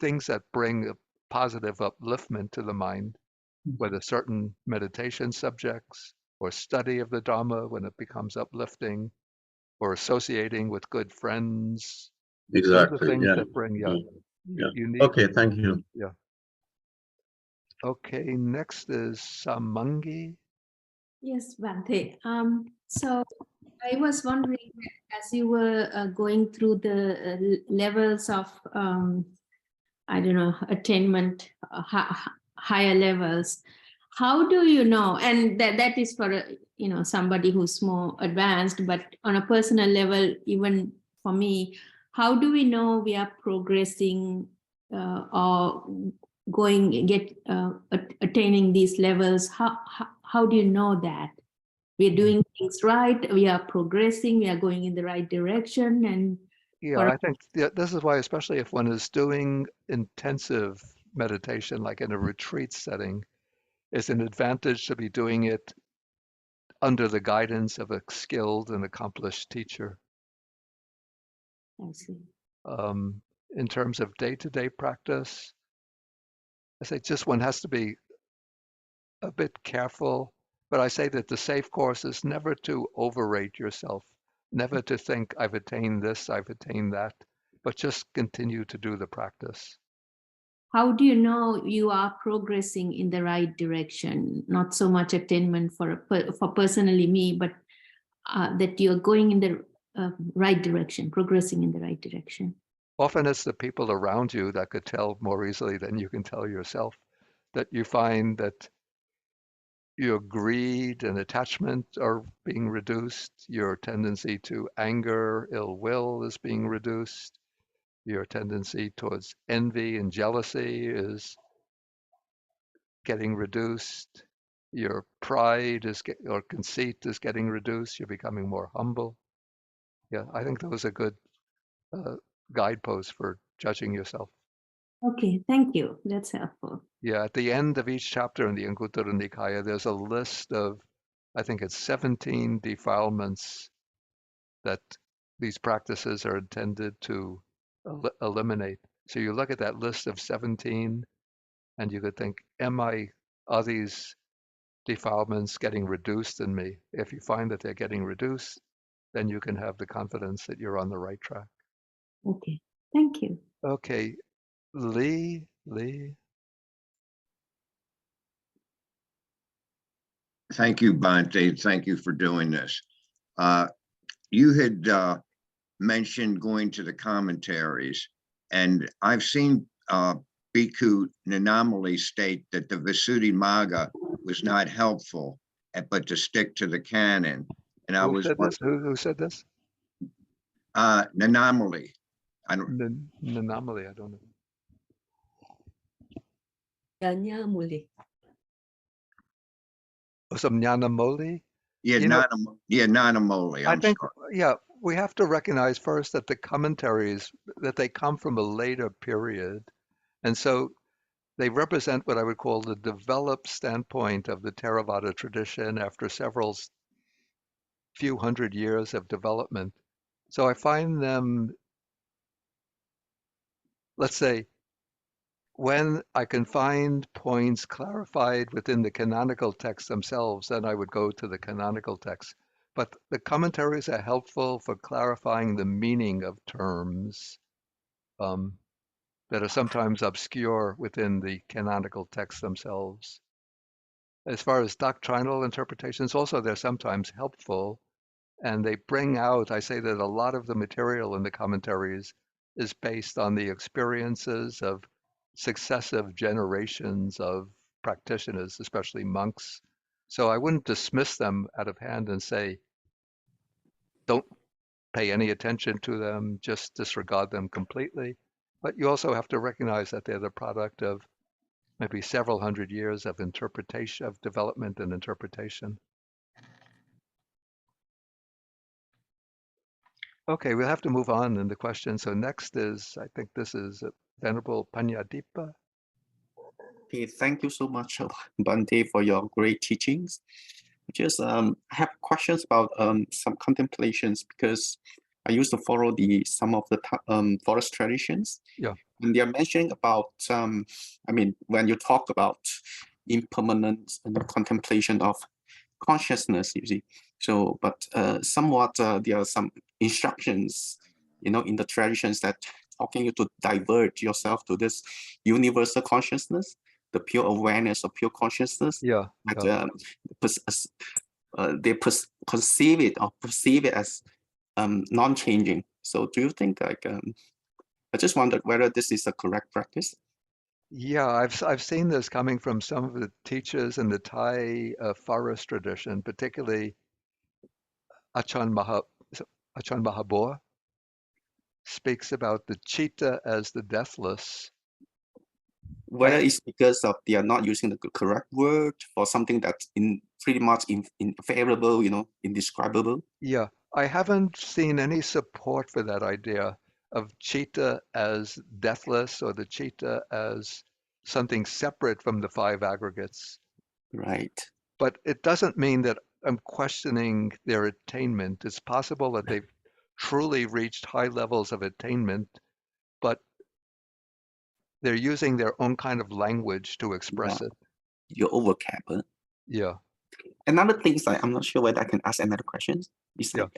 things that bring a positive upliftment to the mind, whether certain meditation subjects or study of the Dhamma when it becomes uplifting, or associating with good friends. Exactly. Those are things that bring unique. Okay, thank you. Yeah. Okay, next is Samangi. Yes, Bhante. So I was wondering, as you were going through the levels of, attainment, higher levels, how do you know? And that is for somebody who's more advanced, but on a personal level, even for me, how do we know we are progressing or attaining these levels? How do you know that we're doing things right, we are progressing, we are going in the right direction? And yeah, I think this is why, especially if one is doing intensive meditation, like in a retreat setting, it's an advantage to be doing it under the guidance of a skilled and accomplished teacher. I see. In terms of day-to-day practice, I say just one has to be a bit careful, but I say that the safe course is never to overrate yourself, never to think I've attained this, I've attained that, but just continue to do the practice. How do you know you are progressing in the right direction? Not so much attainment for personally me, but that you're going in the right direction, progressing in the right direction. Often it's the people around you that could tell more easily than you can tell yourself, that you find that your greed and attachment are being reduced, your tendency to anger, ill will is being reduced, your tendency towards envy and jealousy is getting reduced, your pride or conceit is getting reduced, you're becoming more humble. Yeah, I think those are good guideposts for judging yourself. Okay, thank you. That's helpful. Yeah, at the end of each chapter in the Anguttara Nikaya, there's a list of, I think it's 17 defilements that these practices are intended to eliminate. So you look at that list of 17 and you could think, are these defilements getting reduced in me? If you find that they're getting reduced, then you can have the confidence that you're on the right track. Okay, thank you. Okay, Lee. Thank you, Bhante. Thank you for doing this. You had mentioned going to the commentaries, and I've seen Bhikkhu Nanamali state that the Visuddhimagga was not helpful, but to stick to the canon. And I was Who said this? Nanamali. Nanamali, I don't know. Nyanyamuli. Some Nyanamoli? Yeah, Nanamoli. I think, yeah, we have to recognize first that the commentaries, that they come from a later period. And so they represent what I would call the developed standpoint of the Theravada tradition after few hundred years of development. So I find them, let's say, when I can find points clarified within the canonical texts themselves, then I would go to the canonical texts. But the commentaries are helpful for clarifying the meaning of terms that are sometimes obscure within the canonical texts themselves. As far as doctrinal interpretations, also they're sometimes helpful, and they bring out, I say that a lot of the material in the commentaries is based on the experiences of successive generations of practitioners, especially monks. So I wouldn't dismiss them out of hand and say, don't pay any attention to them, just disregard them completely. But you also have to recognize that they're the product of maybe several hundred years of interpretation, of development and interpretation. Okay, we'll have to move on in the question. So next is, I think this is Venerable Panyadipa. Okay, thank you so much, Bhante, for your great teachings. Just I have questions about some contemplations, because I used to follow some of the forest traditions. Yeah. And they're mentioning about, I mean, when you talk about impermanence and the contemplation of consciousness, you see. So, but somewhat there are some instructions, in the traditions that talking you to divert yourself to this universal consciousness, the pure awareness of pure consciousness. Yeah. That they conceive it or perceive it as non-changing. So do you think, like, I just wondered whether this is a correct practice? Yeah, I've seen this coming from some of the teachers in the Thai forest tradition, particularly Achan Mahabor speaks about the cheetah as the deathless. Whether it's because of they are not using the correct word for something that's pretty much unfavorable, indescribable. Yeah, I haven't seen any support for that idea of cheetah as deathless or the cheetah as something separate from the five aggregates. Right. But it doesn't mean that I'm questioning their attainment. It's possible that they've truly reached high levels of attainment, but they're using their own kind of language to express it. You're overcap. Huh? Yeah. Another thing is I'm not sure whether I can ask another question. It's like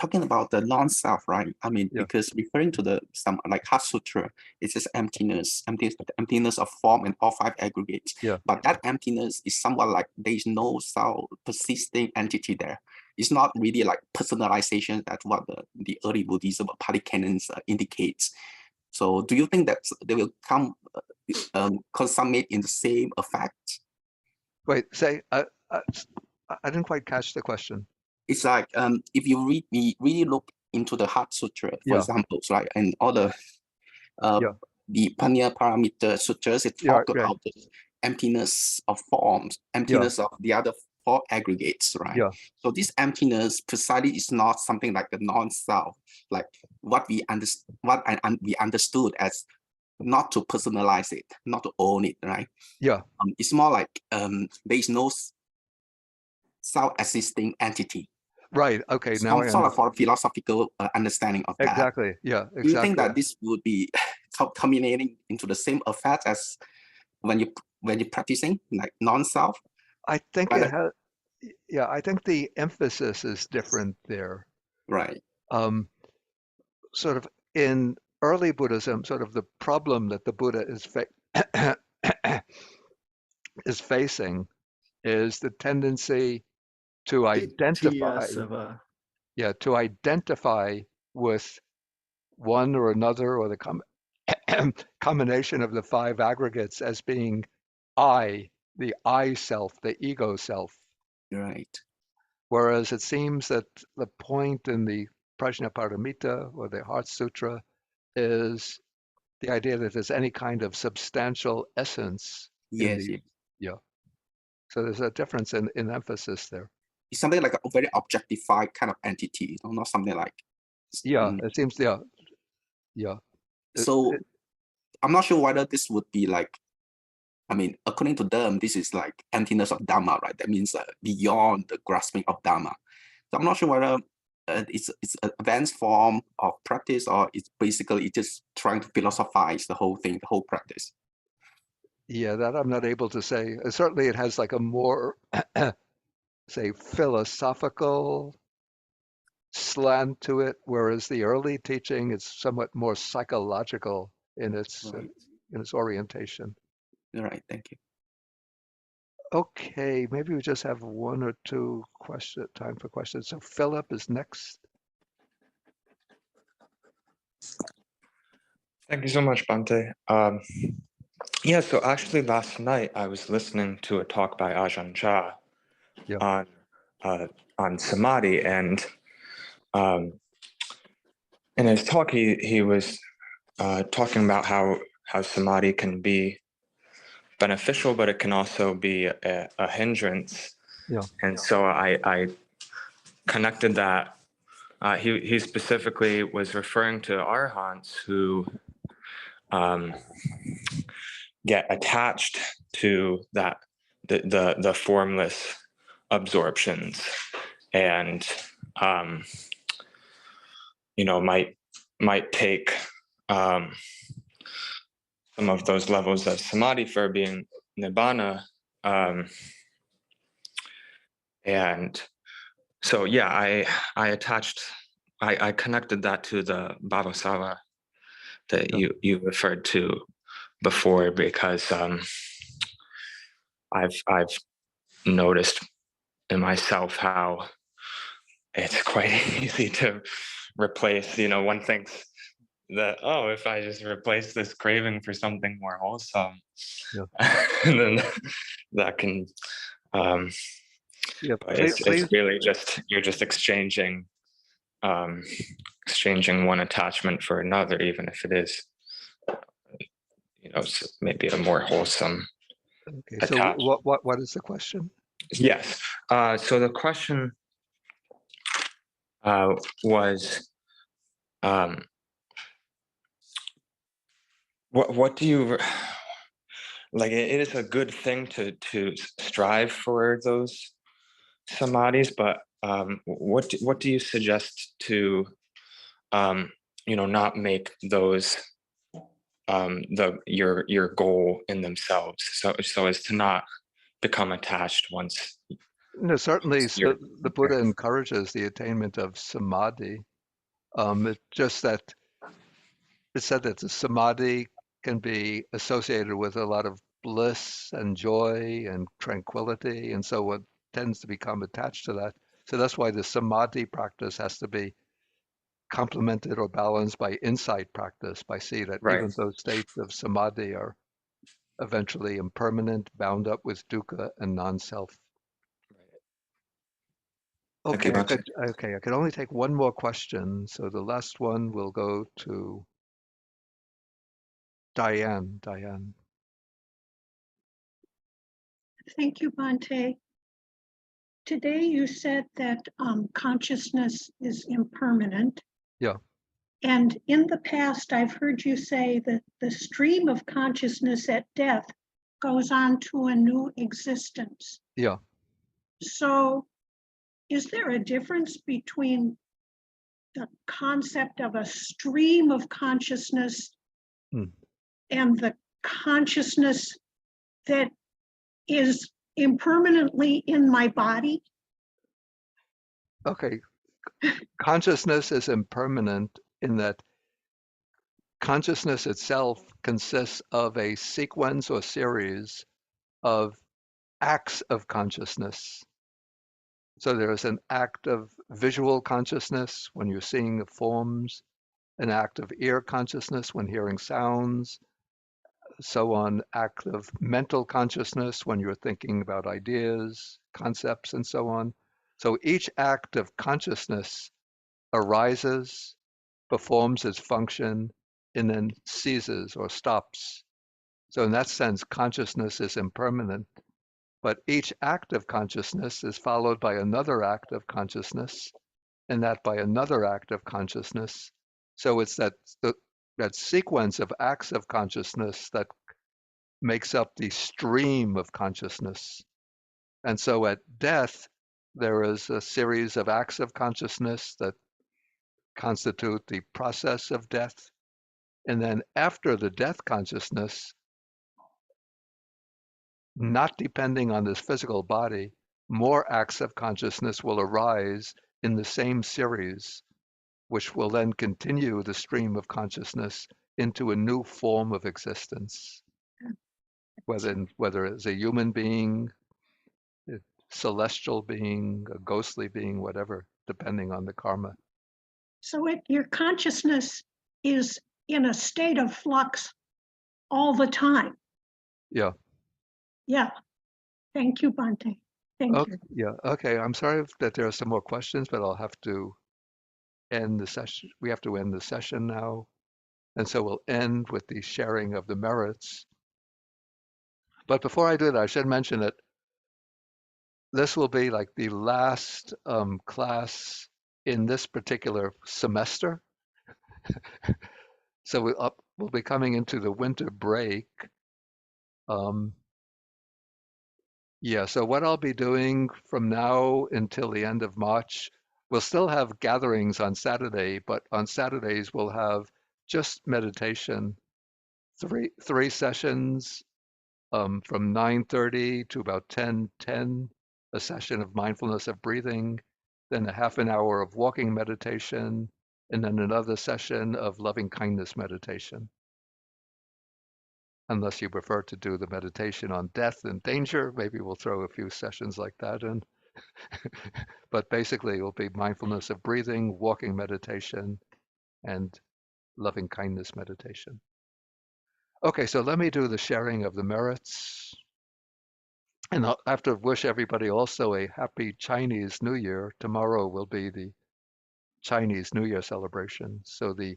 talking about the non-self, right? I mean, because referring to some like Heart Sutra, it says emptiness of form and all five aggregates. Yeah. But that emptiness is somewhat like there's no self persisting entity there. It's not really like personalization. That's what the early Buddhism or Pali canons indicates. So do you think that they will come consummate in the same effect? Wait, say, I didn't quite catch the question. It's like if you really look into the Heart Sutra, for example, right, and all the Panya Paramita Sutras, it talk about the emptiness of forms, emptiness of the other four aggregates, right? Yeah. So this emptiness precisely is not something like the non-self, like what we understood as not to personalize it, not to own it, right? Yeah. It's more like there is no self-existing entity. Right. Okay. Now I sort of for philosophical understanding of that. Exactly. Yeah. Exactly. Do you think that this would be culminating into the same effect as when you're practicing like non-self? I think it has. Yeah. I think the emphasis is different there. Right. Sort of in early Buddhism, sort of the problem that the Buddha is facing is the tendency to identify. To identify with one or another or the combination of the five aggregates as being the I self, the ego self. Right. Whereas it seems that the point in the Prajnaparamita or the Heart Sutra is the idea that there's any kind of substantial essence in the. So there's a difference in emphasis there. It's something like a very objectified kind of entity, not something like. It seems. So I'm not sure whether this would be like, I mean, according to them, this is like emptiness of Dhamma, right? That means beyond the grasping of Dhamma. So I'm not sure whether it's an advanced form of practice or it's basically just trying to philosophize the whole thing, the whole practice. Yeah, that I'm not able to say. Certainly it has like a more, say, philosophical slant to it, whereas the early teaching is somewhat more psychological in its orientation. All right, thank you. Okay, maybe we just have one or two time for questions. So Philip is next. Thank you so much, Bhante. Yeah, so actually last night I was listening to a talk by Ajahn Chah on samadhi, and in his talk he was talking about how samadhi can be beneficial, but it can also be a hindrance. Yeah. And so I connected that. He specifically was referring to arahants who get attached to that the formless absorptions, and might take some of those levels of samadhi for being nibbana, and so I connected that to the bhavasava that you referred to before, because I've noticed in myself how it's quite easy to replace, one thinks that, oh, if I just replace this craving for something more wholesome, Yeah. and then that can, Yeah, but please, it's really just, you're just exchanging one attachment for another, even if it is, maybe a more wholesome okay. So attachment. what is the question? Yes. So the question was, what do you like? It is a good thing to strive for those samadhis, but what do you suggest to not make those your goal in themselves, so as to not become attached once No, certainly you're the Buddha encourages the attainment of samadhi. It's just that it's said that the samadhi can be associated with a lot of bliss and joy and tranquility, and so one tends to become attached to that. So that's why the samadhi practice has to be complemented or balanced by insight practice, by seeing that right. even those states of samadhi are eventually impermanent, bound up with dukkha and non-self. Okay, I could only take one more question, so the last one will go to Diane. Diane. Thank you, Bhante. Today you said that consciousness is impermanent. Yeah. And in the past, I've heard you say that the stream of consciousness at death goes on to a new existence. Yeah. So is there a difference between the concept of a stream of consciousness and the consciousness that is impermanently in my body? Okay. Consciousness is impermanent in that consciousness itself consists of a sequence or series of acts of consciousness. So there is an act of visual consciousness when you're seeing the forms, an act of ear consciousness when hearing sounds, so on, act of mental consciousness when you're thinking about ideas, concepts, and so on. So each act of consciousness arises, performs its function, and then ceases or stops. So in that sense, consciousness is impermanent, but each act of consciousness is followed by another act of consciousness, and that by another act of consciousness. So it's that sequence of acts of consciousness that makes up the stream of consciousness. And so at death, there is a series of acts of consciousness that constitute the process of death. And then after the death consciousness, not depending on this physical body, more acts of consciousness will arise in the same series, which will then continue the stream of consciousness into a new form of existence. Whether it's a human being, a celestial being, a ghostly being, whatever, depending on the karma. So your consciousness is in a state of flux all the time. Yeah. Yeah. Thank you, Bhante. Thank you. Yeah. Okay. I'm sorry that there are some more questions, but I'll have to end the session. We have to end the session now. And so we'll end with the sharing of the merits. But before I do that, I should mention that this will be like the last class in this particular semester. So we'll be coming into the winter break. Yeah, so what I'll be doing from now until the end of March, we'll still have gatherings on Saturday, but on Saturdays we'll have just meditation, three sessions from 9:30 to about 10:10, a session of mindfulness of breathing, then a half an hour of walking meditation, and then another session of loving kindness meditation. Unless you prefer to do the meditation on death and danger, maybe we'll throw a few sessions like that in. But basically, it will be mindfulness of breathing, walking meditation, and loving kindness meditation. Okay, so let me do the sharing of the merits. And I have to wish everybody also a happy Chinese New Year. Tomorrow will be the Chinese New Year celebration. So the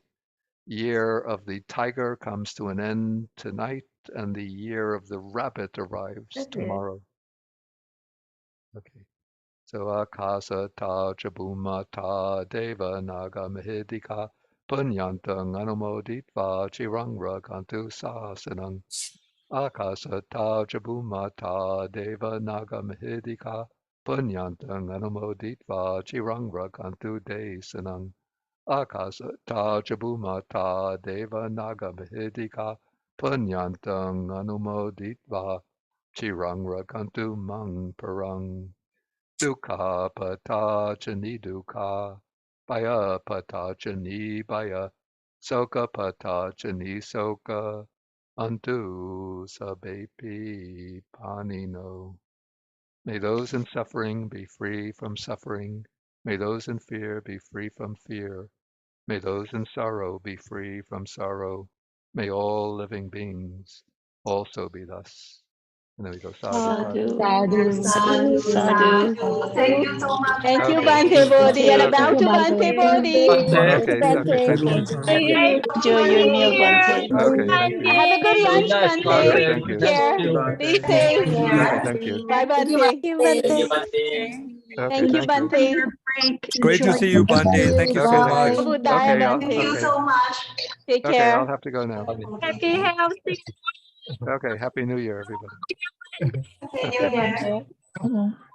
year of the tiger comes to an end tonight, and the year of the rabbit arrives tomorrow. Okay. So akasa ta jabuma ta deva naga mahidika punyantang anumoditva chirang ragantu sasanang. Akasa ta jabuma ta deva naga mahidika punyantang anumoditva chirang ragantu desanang. Akasa ta jabuma ta deva naga mahidika punyantang anumoditva chirang ragantu mang parang. Dukkha pata jani dukkha, baya pata jani baya, soka pata jani soka, unto sabepi panino. May those in suffering be free from suffering. May those in fear be free from fear. May those in sorrow be free from sorrow. May all living beings also be thus. And then we go sadhu, sadhu. Sadhu, sadhu. Thank you so much. Thank you, Okay. Bhante Bodhi. And a Okay. bow to Bhante Bodhi. Okay, thank you. Enjoy your meal, Bhante. Okay, thank you. Have a good lunch, Bhante. Okay, thank you. Take care. Be safe. Okay, thank you. Bye, Bhante. Okay, Thank you, thank you. Bhante. Great to see you, Bhante. Thank you so Okay, much. thank you. Budaya, Okay, Bhante. Thank you so much. Take Okay, I'll care. have to go now. Happy healthy. Okay, Happy New Year, everybody. Happy New Year.